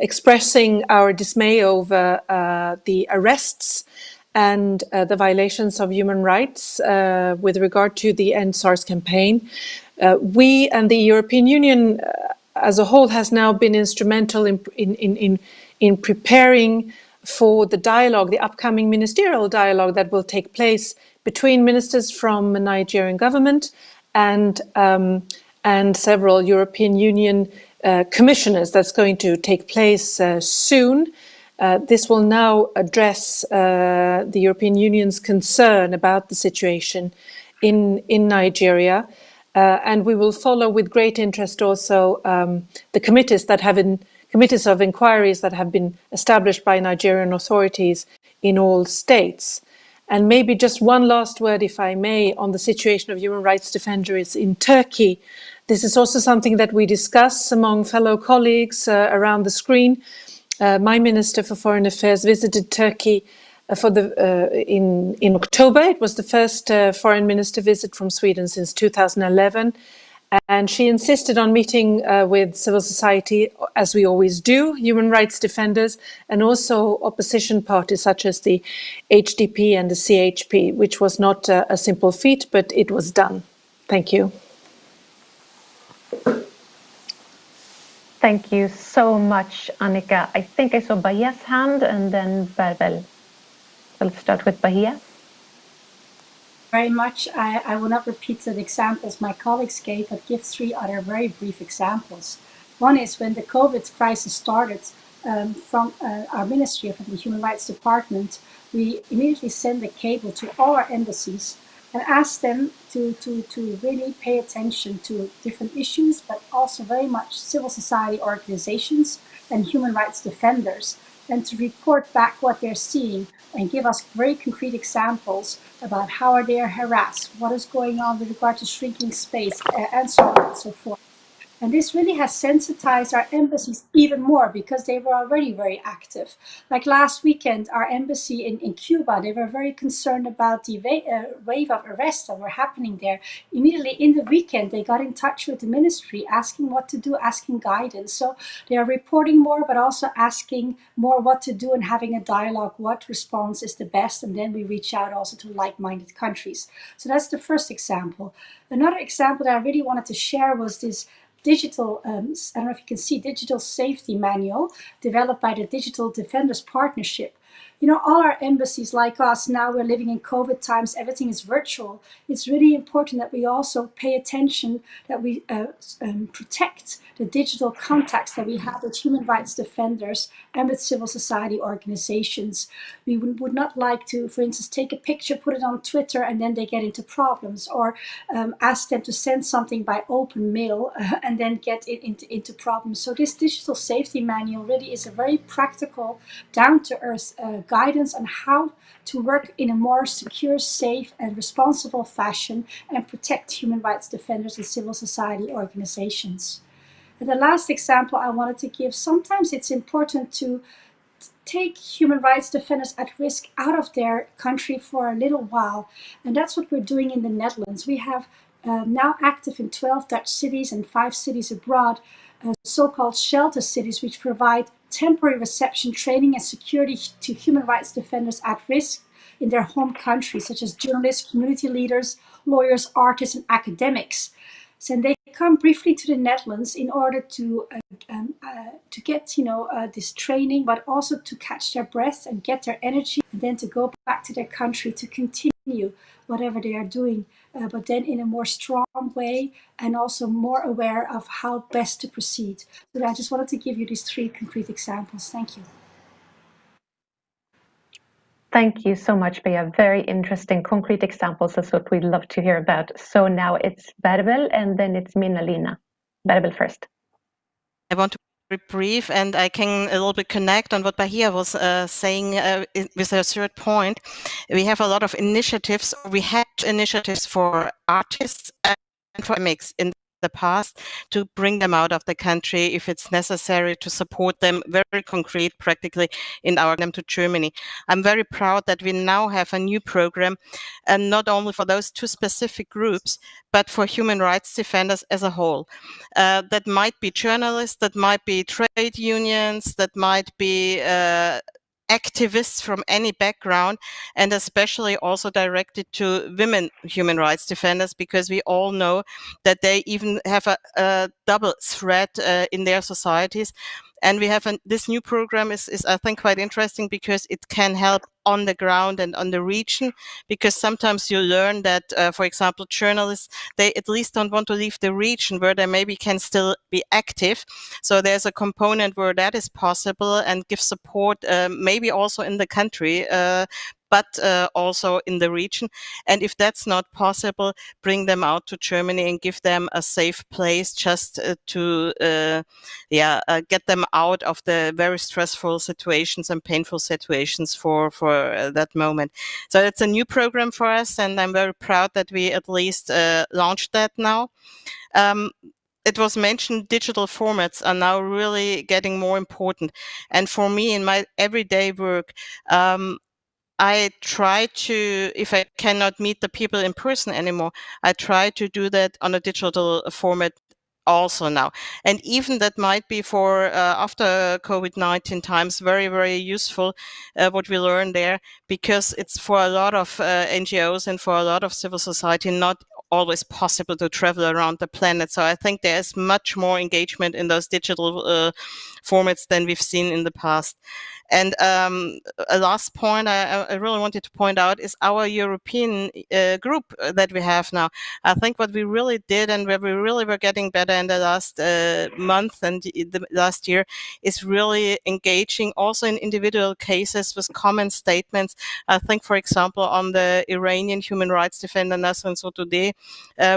expressing our dismay over the arrests and the violations of human rights with regard to the End SARS campaign. We and the European Union as a whole has now been instrumental in preparing for the dialogue, the upcoming ministerial dialogue that will take place between ministers from the Nigerian government and several European Union commissioners. That's going to take place soon. This will now address the European Union's concern about the situation in Nigeria. And we will follow with great interest also the committees of inquiries that have been established by Nigerian authorities in all states. And maybe just one last word, if I may, on the situation of human rights defenders in Turkey. This is also something that we discuss among fellow colleagues around the screen. My Minister for Foreign Affairs visited Turkey in October. It was the first foreign minister visit from Sweden since 2011. And she insisted on meeting with civil society, as we always do, human rights defenders, and also opposition parties such as the HDP and the CHP, which was not a simple feat, but it was done. Thank you. Thank you so much, Annika. I think I saw Bahia's hand and then Bärbel. Let's start with Bahia. Very much. I will not repeat the examples my colleagues gave, but give 3 other very brief examples. One is when the COVID crisis started, from our ministry, from the Human Rights Department, we immediately sent a cable to all our embassies and asked them to really pay attention to different issues, but also very much civil society organizations and human rights defenders, and to report back what they're seeing and give us very concrete examples about how they are harassed, what is going on with regard to shrinking space, and so on and so forth. And this really has sensitized our embassies even more because they were already very active. Like last weekend, our embassy in Cuba, they were very concerned about the wave of arrests that were happening there. Immediately in the weekend, they got in touch with the ministry, asking what to do, asking guidance. So they are reporting more, but also asking more what to do and having a dialogue, what response is the best. And then we reach out also to like-minded countries. So that's the first example. Another example that I really wanted to share was this digital, I don't know if you can see, digital safety manual developed by the Digital Defenders Partnership. You know, all our embassies like us, now we're living in COVID times, everything is virtual. It's really important that we also pay attention, that we protect the digital contacts that we have with human rights defenders and with civil society organizations. We would not like to, for instance, take a picture, put it on Twitter, and then they get into problems, or ask them to send something by open mail and then get it into problems. So this digital safety manual really is a very practical, down-to-earth guidance on how to work in a more secure, safe, and responsible fashion and protect human rights defenders and civil society organizations. And the last example I wanted to give, sometimes it's important to take human rights defenders at risk out of their country for a little while. And that's what we're doing in the Netherlands. We have now active in 12 Dutch cities and 5 cities abroad, so-called shelter cities, which provide temporary reception, training, and security to human rights defenders at risk in their home countries, such as journalists, community leaders, lawyers, artists, and academics. So they come briefly to the Netherlands in order to get, this training, but also to catch their breath and get their energy, and then to go back to their country to continue whatever they are doing, but then in a more strong way and also more aware of how best to proceed. So I just wanted to give you these 3 concrete examples. Thank you. Thank you so much, Bea. Very interesting, concrete examples. That's what we'd love to hear about. So now it's Bärbel and then it's Minna-Lina. Bärbel first. I want to be brief, and I can a little bit connect on what Bahia was saying with her third point. We have a lot of initiatives. We had initiatives for artists and for academics in the past, to bring them out of the country if it's necessary, to support them very concrete, practically in our them to Germany. I'm very proud that we now have a new program, and not only for those two specific groups, but for human rights defenders as a whole. That might be journalists, that might be trade unions, that might be activists from any background, and especially also directed to women human rights defenders, because we all know that they even have a double threat in their societies. And we have this new program is I think quite interesting, because it can help on the ground and on the region, because sometimes you learn that, for example, journalists, they at least don't want to leave the region where they maybe can still be active. So there's a component where that is possible, and give support, maybe also in the country, but also in the region. And if that's not possible, bring them out to Germany and give them a safe place, just to get them out of the very stressful situations and painful situations for that moment. So it's a new program for us, and I'm very proud that we at least launched that now. It was mentioned digital formats are now really getting more important. And for me, in my everyday work, I try to, if I cannot meet the people in person anymore, I try to do that on a digital format also now. And even that might be for after COVID-19 times very, very useful, what we learn there, because it's for a lot of NGOs and for a lot of civil society not always possible to travel around the planet. So I think there's much more engagement in those digital formats than we've seen in the past. And a last point I really wanted to point out is our European group that we have now. I think what we really did, and where we really were getting better in the last month and the last year, is really engaging also in individual cases with common statements. I think, for example, on the Iranian human rights defender Nasrin Sotoudeh,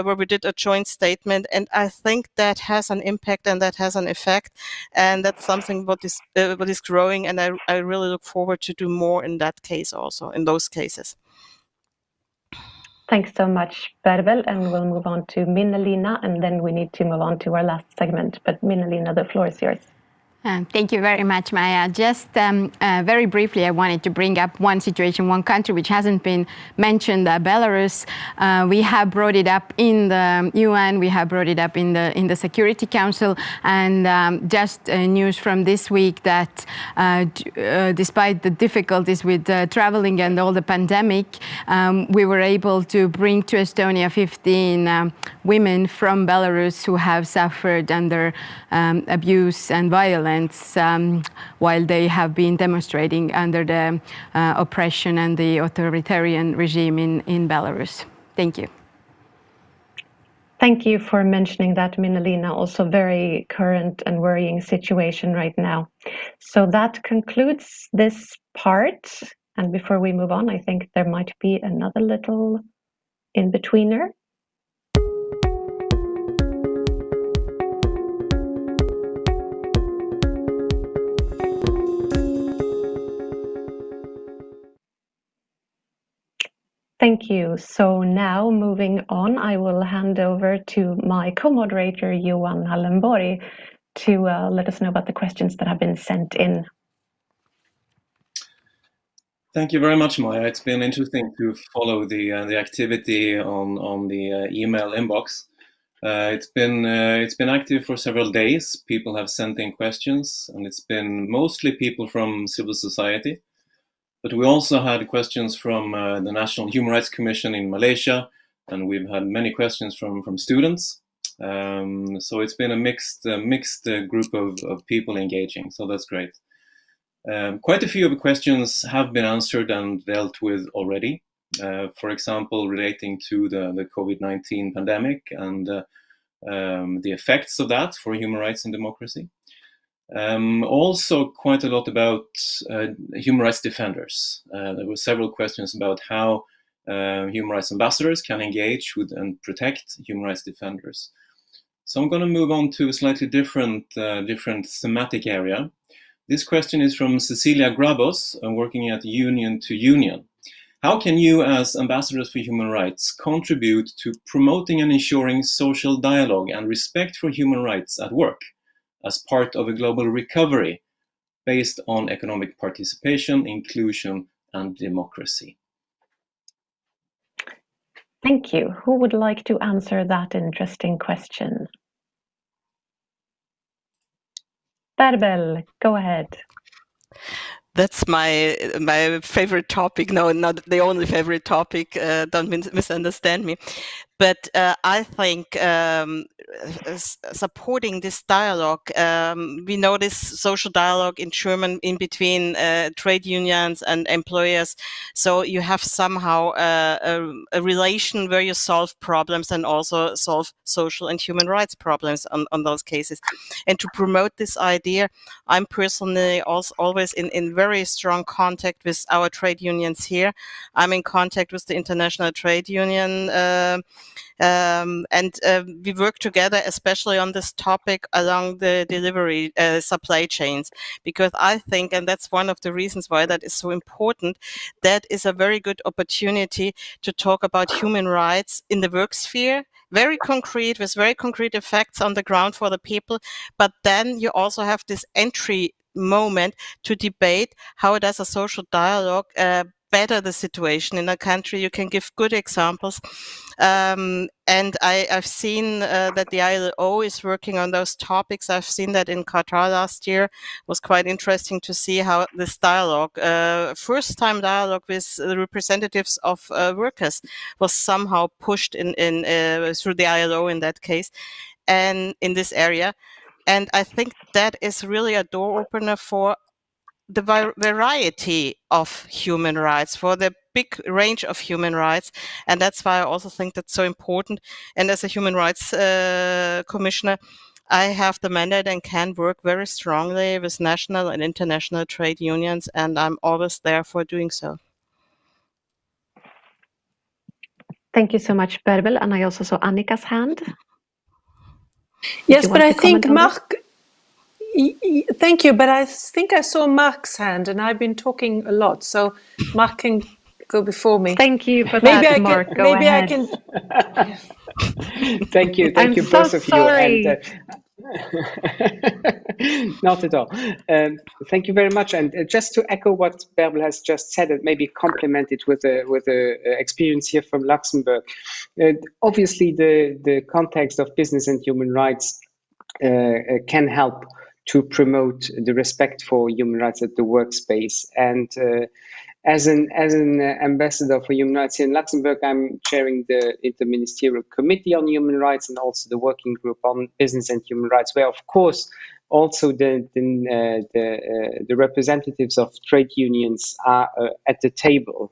where we did a joint statement, and I think that has an impact and that has an effect, and that's something what is growing, and I really look forward to do more in that case also, in those cases. Thanks so much, Berbel, and we'll move on to Minna-Lina, and then we need to move on to our last segment. But Minna-Lina, the floor is yours. Thank you very much, Maya. Just very briefly, I wanted to bring up one situation, one country which hasn't been mentioned, Belarus. We have brought it up in the UN, we have brought it up in the Security Council, and just news from this week that despite the difficulties with traveling and all the pandemic, we were able to bring to Estonia 15 women from Belarus who have suffered under abuse and violence while they have been demonstrating under the oppression and the authoritarian regime in Belarus. Thank you. Thank you for mentioning that, Minna-Lina. Also very current and worrying situation right now. So that concludes this part. And before we move on, I think there might be another little in-betweener. Thank you. So now moving on, I will hand over to my co-moderator, Johan Hallenborg, to let us know about the questions that have been sent in. Thank you very much, Maya. It's been interesting to follow the activity on the email inbox. It's been active for several days. People have sent in questions, and it's been mostly people from civil society. But we also had questions from the National Human Rights Commission in Malaysia, and we've had many questions from students. So it's been a mixed group of people engaging, so that's great. Quite a few of the questions have been answered and dealt with already. For example, relating to the COVID-19 pandemic and the effects of that for human rights and democracy. Also quite a lot about human rights defenders. There were several questions about how human rights ambassadors can engage with and protect human rights defenders. So I'm going to move on to a slightly different thematic area. This question is from Cecilia Grabos, working at Union to Union. How can you, as ambassadors for human rights, contribute to promoting and ensuring social dialogue and respect for human rights at work as part of a global recovery based on economic participation, inclusion, and democracy? Thank you. Who would like to answer that interesting question? Bärbel, go ahead. That's my favorite topic. No, not the only favorite topic. Don't misunderstand me. But I think supporting this dialogue, we know this social dialogue in German in between trade unions and employers. So you have somehow a relation where you solve problems and also solve social and human rights problems on those cases. And to promote this idea, I'm personally also always in very strong contact with our trade unions here. I'm in contact with the International Trade Union, and we work together, especially on this topic along the delivery supply chains, because I think, and that's one of the reasons why that is so important, that is a very good opportunity to talk about human rights in the work sphere, very concrete, with very concrete effects on the ground for the people. But then you also have this entry moment to debate how does a social dialogue better the situation in a country. You can give good examples. And I've seen that the ILO is working on those topics. I've seen that in Qatar last year. It was quite interesting to see how this dialogue, first time dialogue with the representatives of workers, was somehow pushed in through the ILO in that case and in this area. And I think that is really a door opener for the variety of human rights, for the big range of human rights. And that's why I also think that's so important. And as a human rights commissioner, I have the mandate and can work very strongly with national and international trade unions, and I'm always there for doing so. Thank you so much, Bärbel. And I also saw Annika's hand. Yes, but I think Mark, thank you, but I think I saw Mark's hand and I've been talking a lot, so Mark can go before me. Thank you for that, Mark. Go ahead. Thank you both of you. And not at all. Thank you very much. And just to echo what Bärbel has just said, and maybe complement it with a experience here from Luxembourg. Obviously, the context of business and human rights can help to promote the respect for human rights at the workspace. And as an ambassador for human rights here in Luxembourg, I'm chairing the Interministerial Committee on Human Rights and also the Working Group on Business and Human Rights, where, of course, also the representatives of trade unions are at the table.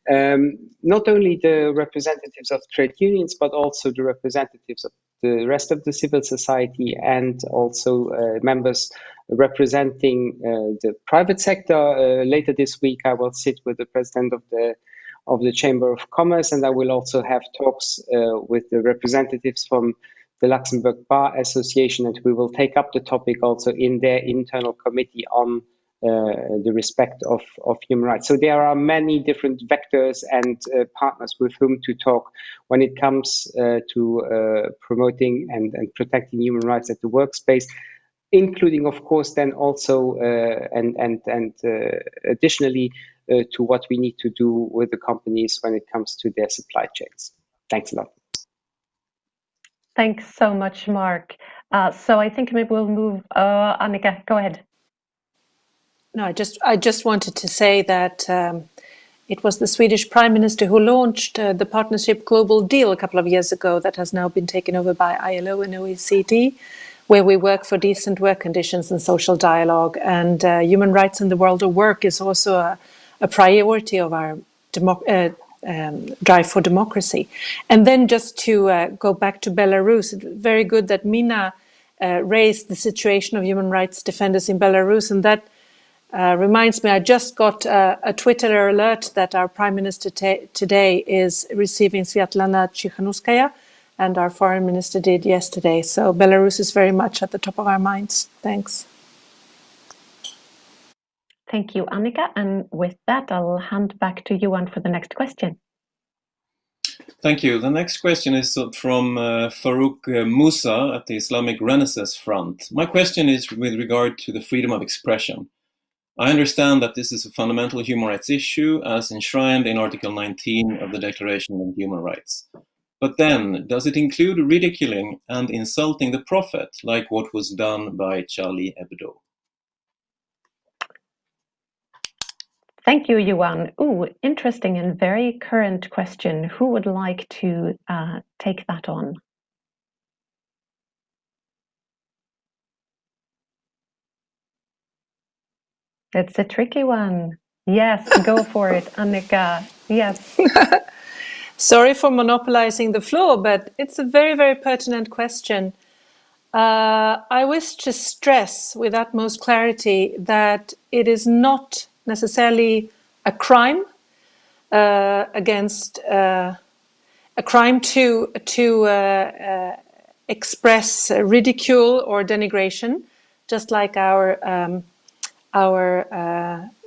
Not only the representatives of trade unions, but also the representatives of the rest of the civil society and also members representing the private sector. Later this week, I will sit with the president of the Chamber of Commerce, and I will also have talks with the representatives from the Luxembourg Bar Association, and we will take up the topic also in their internal committee on the respect of human rights. So there are many different vectors and partners with whom to talk when it comes to promoting and protecting human rights at the workspace, including, of course, then also and additionally to what we need to do with the companies when it comes to their supply chains. Thanks a lot. Thanks so much, Mark. So I think maybe we'll move. Annika, go ahead. No, I just wanted to say that it was the Swedish Prime Minister who launched the Partnership Global Deal a couple of years ago that has now been taken over by ILO and OECD, where we work for decent work conditions and social dialogue. And human rights in the world of work is also a priority of our drive for democracy. And then just to go back to Belarus, very good that Mina raised the situation of human rights defenders in Belarus, and that reminds me, I just got a Twitter alert that our Prime Minister today is receiving Sviatlana Tsikhanouskaya, and our Foreign Minister did yesterday. So Belarus is very much at the top of our minds. Thanks. Thank you, Annika. And with that, I'll hand back to Johan for the next question. Thank you. The next question is from Farouk Musa at the Islamic Renaissance Front. My question is with regard to the freedom of expression. I understand that this is a fundamental human rights issue as enshrined in Article 19 of the Declaration on Human Rights. But then, does it include ridiculing and insulting the Prophet, like what was done by Charlie Hebdo? Thank you, Johan. Ooh, interesting and very current question. Who would like to take that on? It's a tricky one. Yes, go for it, Annika. Yes. Sorry for monopolizing the floor, but it's a very, very pertinent question. I wish to stress with utmost clarity that it is not necessarily a crime against a crime to express ridicule or denigration, just like our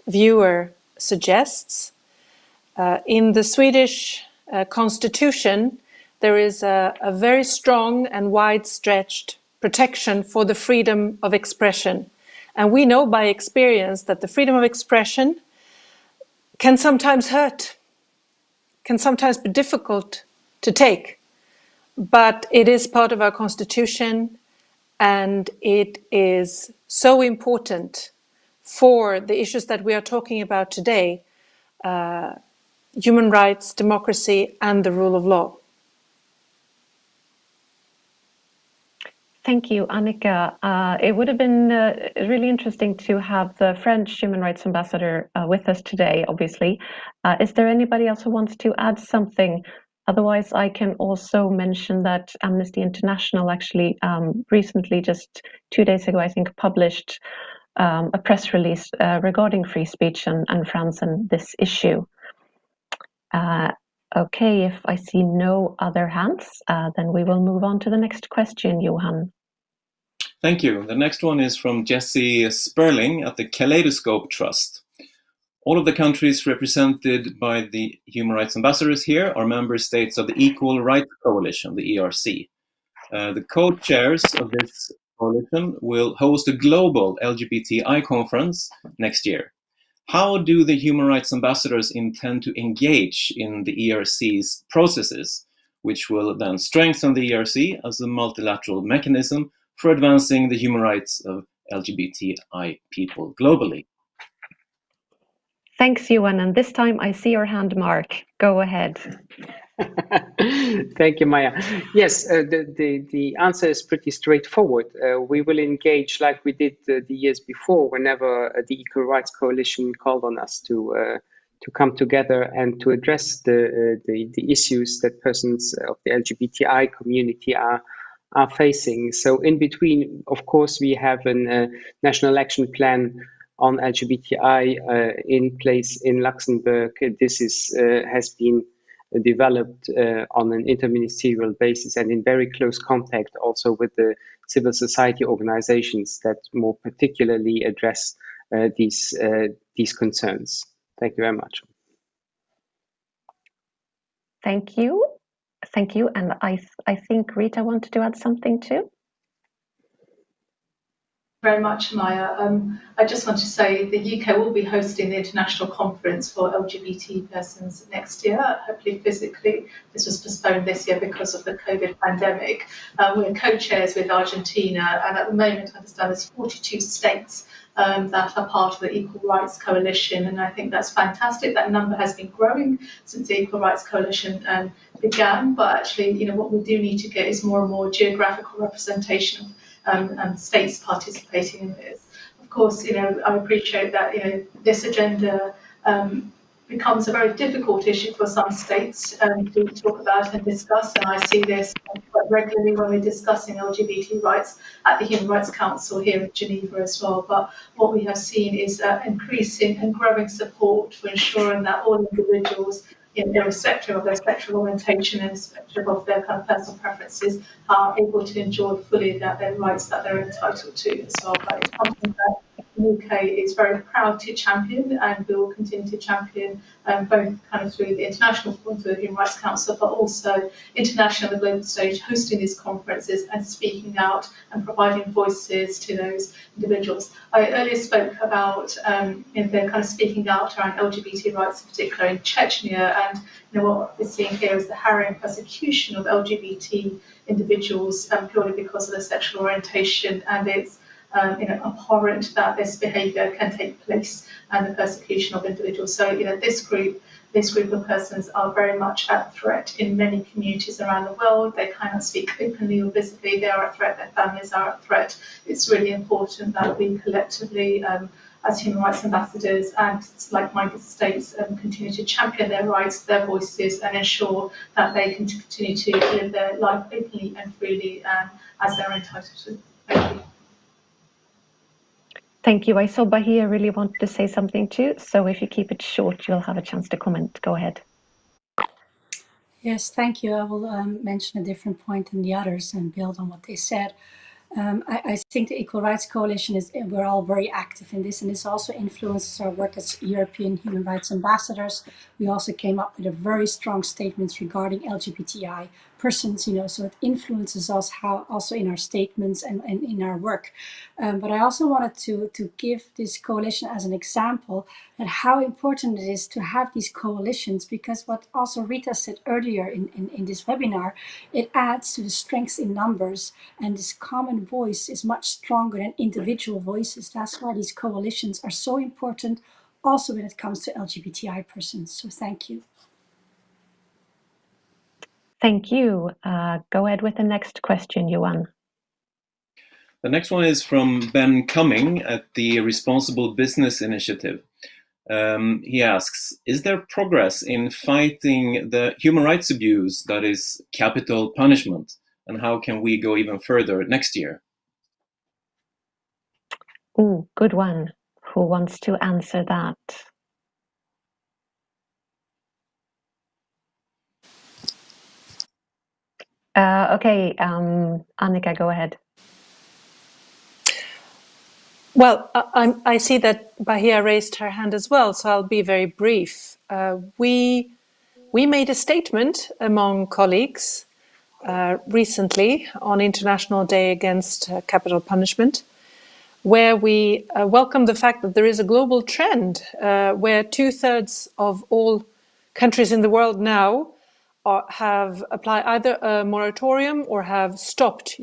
viewer suggests. In the Swedish constitution, there is a very strong and wide-stretched protection for the freedom of expression. And we know by experience that the freedom of expression can sometimes hurt, can sometimes be difficult to take. But it is part of our constitution, and it is so important for the issues that we are talking about today, human rights, democracy, and the rule of law. Thank you, Annika. It would have been really interesting to have the French human rights ambassador with us today, obviously. Is there anybody else who wants to add something? Otherwise, I can also mention that Amnesty International actually recently, just 2 days ago, I think, published a press release regarding free speech and France and this issue. Okay, if I see no other hands, then we will move on to the next question, Johan. Thank you. The next one is from Jesse Sperling at the Kaleidoscope Trust. All of the countries represented by the human rights ambassadors here are member states of the Equal Rights Coalition, the ERC. The co-chairs of this coalition will host a global LGBTI conference next year. How do the human rights ambassadors intend to engage in the ERC's processes, which will then strengthen the ERC as a multilateral mechanism for advancing the human rights of LGBTI people globally? Thanks, Johan. And this time I see your hand, Mark. Go ahead. Thank you, Maya. Yes, the answer is pretty straightforward. We will engage like we did the years before, whenever the Equal Rights Coalition called on us to come together and to address the issues that persons of the LGBTI community are facing. So in between, of course, we have a national action plan on LGBTI in place in Luxembourg. This has been developed on an interministerial basis and in very close contact also with the civil society organizations that more particularly address these concerns. Thank you very much. Thank you. Thank you. And I think Rita wanted to add something too. Very much, Maya. I just want to say the UK will be hosting the International Conference for LGBT persons next year, hopefully physically. This was postponed this year because of the COVID pandemic. We're co-chairs with Argentina, and at the moment I understand there's 42 states that are part of the Equal Rights Coalition, and I think that's fantastic. That number has been growing since the Equal Rights Coalition began, but actually, what we do need to get is more and more geographical representation and states participating in this. Of course, I appreciate that this agenda becomes a very difficult issue for some states to talk about and discuss, and I see this quite regularly when we're discussing LGBT rights at the Human Rights Council here in Geneva as well. But what we have seen is increasing and growing support for ensuring that all individuals, irrespective of their sexual orientation and irrespective of their kind of personal preferences, are able to enjoy fully their rights that they're entitled to as well. But it's something that the UK is very proud to champion, and we will continue to champion both kind of through the international forum, through the Human Rights Council, but also international and global stage, hosting these conferences and speaking out and providing voices to those individuals. I earlier spoke about the kind of speaking out around LGBT rights, in particular in Chechnya, and what we're seeing here is the harrowing persecution of LGBT individuals purely because of their sexual orientation, and it's abhorrent that this behaviour can take place and the persecution of individuals. So this group of persons are very much at threat in many communities around the world. They cannot speak openly or visibly. They are at threat. Their families are at threat. It's really important that we collectively, as human rights ambassadors and like-minded states, continue to champion their rights, their voices, and ensure that they can continue to live their life openly and freely as they're entitled to. Thank you. Thank you. I saw Bahia really wanted to say something too, so if you keep it short, you'll have a chance to comment. Go ahead. Yes, thank you. I will mention a different point than the others and build on what they said. I think the Equal Rights Coalition we're all very active in this, and this also influences our work as European human rights ambassadors. We also came up with a very strong statements regarding LGBTI persons, so it influences us how also in our statements and in our work. But I also wanted to give this coalition as an example and how important it is to have these coalitions, because what also Rita said earlier in this webinar, it adds to the strength in numbers, and this common voice is much stronger than individual voices. That's why these coalitions are so important also when it comes to LGBTI persons. So thank you. Thank you. Go ahead with the next question, Johan. The next one is from Ben Cumming at the Responsible Business Initiative. He asks, is there progress in fighting the human rights abuse that is capital punishment? And how can we go even further next year? Ooh, good one. Who wants to answer that? Okay, Annika, go ahead. Well, I see that Bahia raised her hand as well, so I'll be very brief. We made a statement among colleagues recently on International Day Against Capital Punishment, where we welcome the fact that there is a global trend where 2/3 of all countries in the world now have applied either a moratorium or have stopped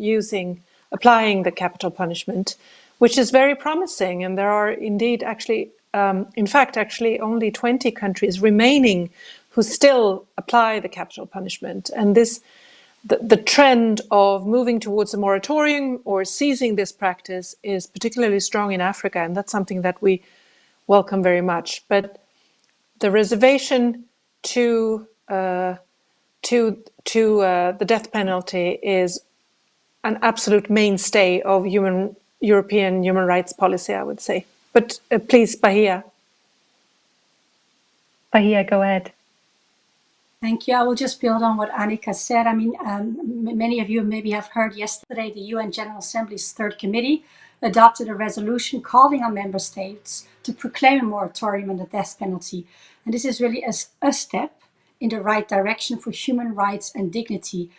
applying the capital punishment, which is very promising. And there are indeed actually, in fact, only 20 countries remaining who still apply the capital punishment. And the trend of moving towards a moratorium or ceasing this practice is particularly strong in Africa, and that's something that we welcome very much. But the reservation to the death penalty is an absolute mainstay of European human rights policy, I would say. But please, Bahia. Bahia, go ahead. Thank you. I will just build on what Annika said. I mean, many of you maybe have heard yesterday the UN General Assembly's Third Committee adopted a resolution calling on member states to proclaim a moratorium on the death penalty. And this is really a step in the right direction for human rights and dignity.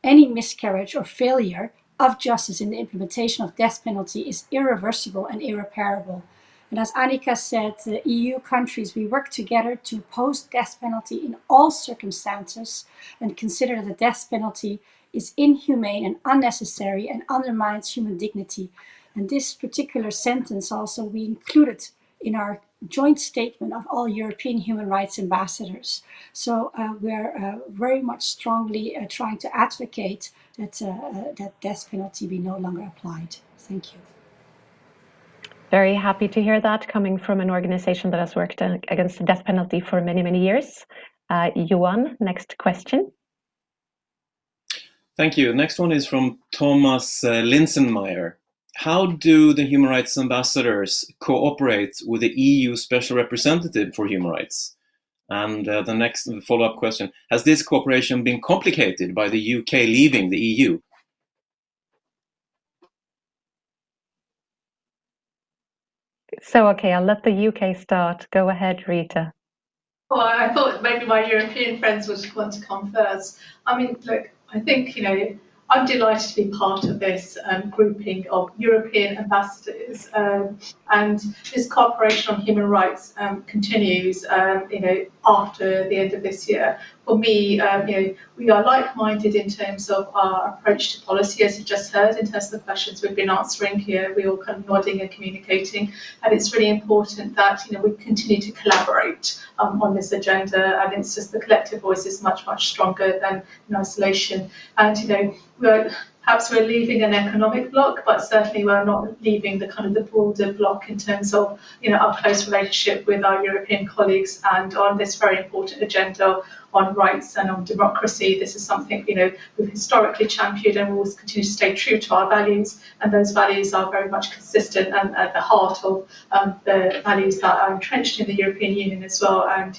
Any miscarriage or failure of justice in the implementation of death penalty is irreversible and irreparable. And as Annika said, the EU countries, we work together to oppose death penalty in all circumstances and consider that the death penalty is inhumane and unnecessary and undermines human dignity. And this particular sentence also we included in our joint statement of all European human rights ambassadors. So we're very much strongly trying to advocate that that death penalty be no longer applied. Thank you. Very happy to hear that coming from an organization that has worked against the death penalty for many, many years. Johan, next question. Thank you. Next one is from Thomas Linsenmeyer. How do the human rights ambassadors cooperate with the EU Special Representative for Human Rights? And the next follow-up question, has this cooperation been complicated by the UK leaving the EU? So, okay, I'll let the UK start. Go ahead, Rita. Well, I thought maybe my European friends would want to come first. I mean, look, I think, I'm delighted to be part of this grouping of European ambassadors, and this cooperation on human rights continues, after the end of this year. For me, we are like-minded in terms of our approach to policy, as you just heard, in terms of the questions we've been answering here. We're all kind of nodding and communicating, and it's really important that we continue to collaborate on this agenda, and it's just the collective voice is much, much stronger than in isolation. And perhaps we're leaving an economic bloc, but certainly we're not leaving the kind of the broader bloc in terms of our close relationship with our European colleagues, and on this very important agenda on rights and on democracy. This is something we've historically championed, and we will continue to stay true to our values, and those values are very much consistent and at the heart of the values that are entrenched in the European Union as well. And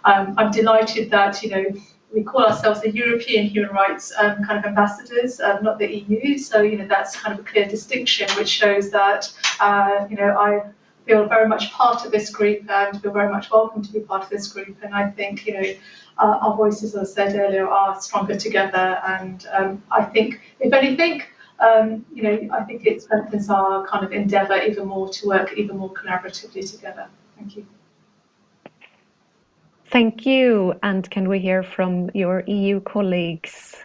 I'm delighted that we call ourselves the European human rights kind of ambassadors, not the EU. So that's kind of a clear distinction, which shows that I feel very much part of this group and feel very much welcome to be part of this group. And I think our voices, as I said earlier, are stronger together. And I think, if anything, I think it strengthens our kind of endeavour even more to work even more collaboratively together. Thank you. Thank you. And can we hear from your EU colleagues?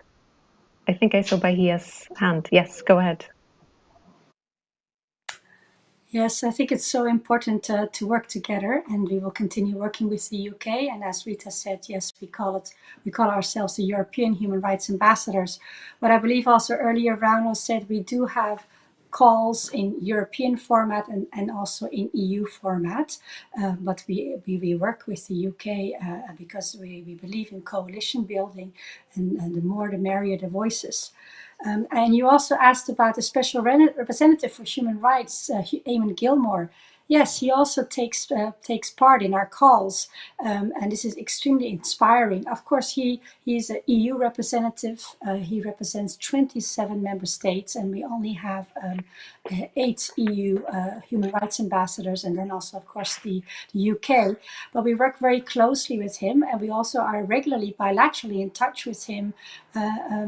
I think I saw Bahia's hand. Yes, go ahead. Yes, I think it's so important to work together, and we will continue working with the UK. And as Rita said, yes, we call ourselves the European Human Rights Ambassadors. But I believe also earlier Rauno said we do have calls in European format and also in EU format, but we work with the UK because we believe in coalition building, and the more the merrier the voices. And you also asked about the special representative for human rights, Eamon Gilmore. Yes, he also takes part in our calls, and this is extremely inspiring. Of course, he is an EU representative. He represents 27 member states, and we only have 8 EU human rights ambassadors, and then also, of course, the UK. But we work very closely with him, and we also are regularly bilaterally in touch with him.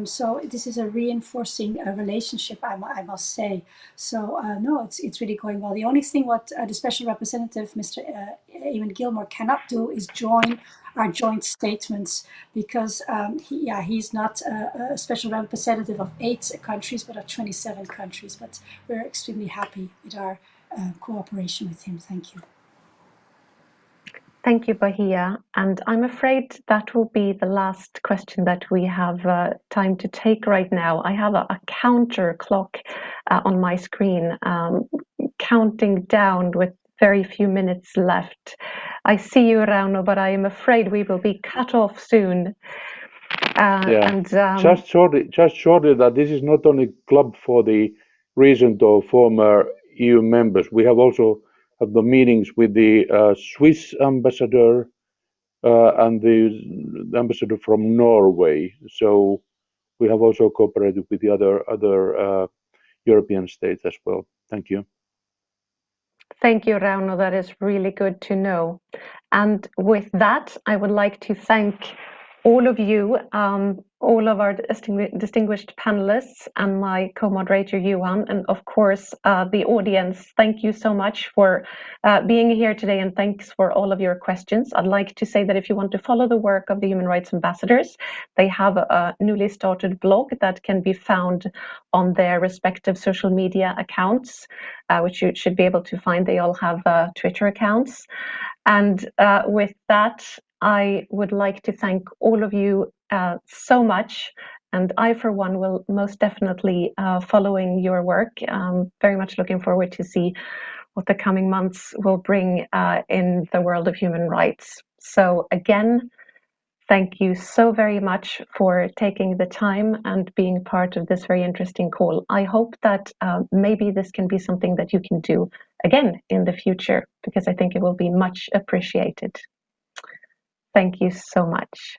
So this is a reinforcing relationship, I must say. So no, it's really going well. The only thing what the special representative, Mr. Eamon Gilmore, cannot do is join our joint statements, because he's not a special representative of 8 countries, but of 27 countries. But we're extremely happy with our cooperation with him. Thank you. Thank you, Bahia. And I'm afraid that will be the last question that we have time to take right now. I have a counter clock on my screen, counting down with very few minutes left. I see you, Rauno, but I am afraid we will be cut off soon. Just shortly that this is not only club for the recent or former EU members. We have also had the meetings with the Swiss ambassador and the ambassador from Norway. So we have also cooperated with the other European states as well. Thank you. Thank you, Rauno. That is really good to know. And with that, I would like to thank all of you, all of our distinguished panelists, and my co-moderator Johan, and of course the audience. Thank you so much for being here today, and thanks for all of your questions. I'd like to say that if you want to follow the work of the Human Rights Ambassadors, they have a newly started blog that can be found on their respective social media accounts, which you should be able to find. They all have Twitter accounts. And with that, I would like to thank all of you so much. And I, for one, will most definitely following your work. Very much looking forward to see what the coming months will bring in the world of human rights. So again, thank you so very much for taking the time and being part of this very interesting call. I hope that maybe this can be something that you can do again in the future, because I think it will be much appreciated. Thank you so much.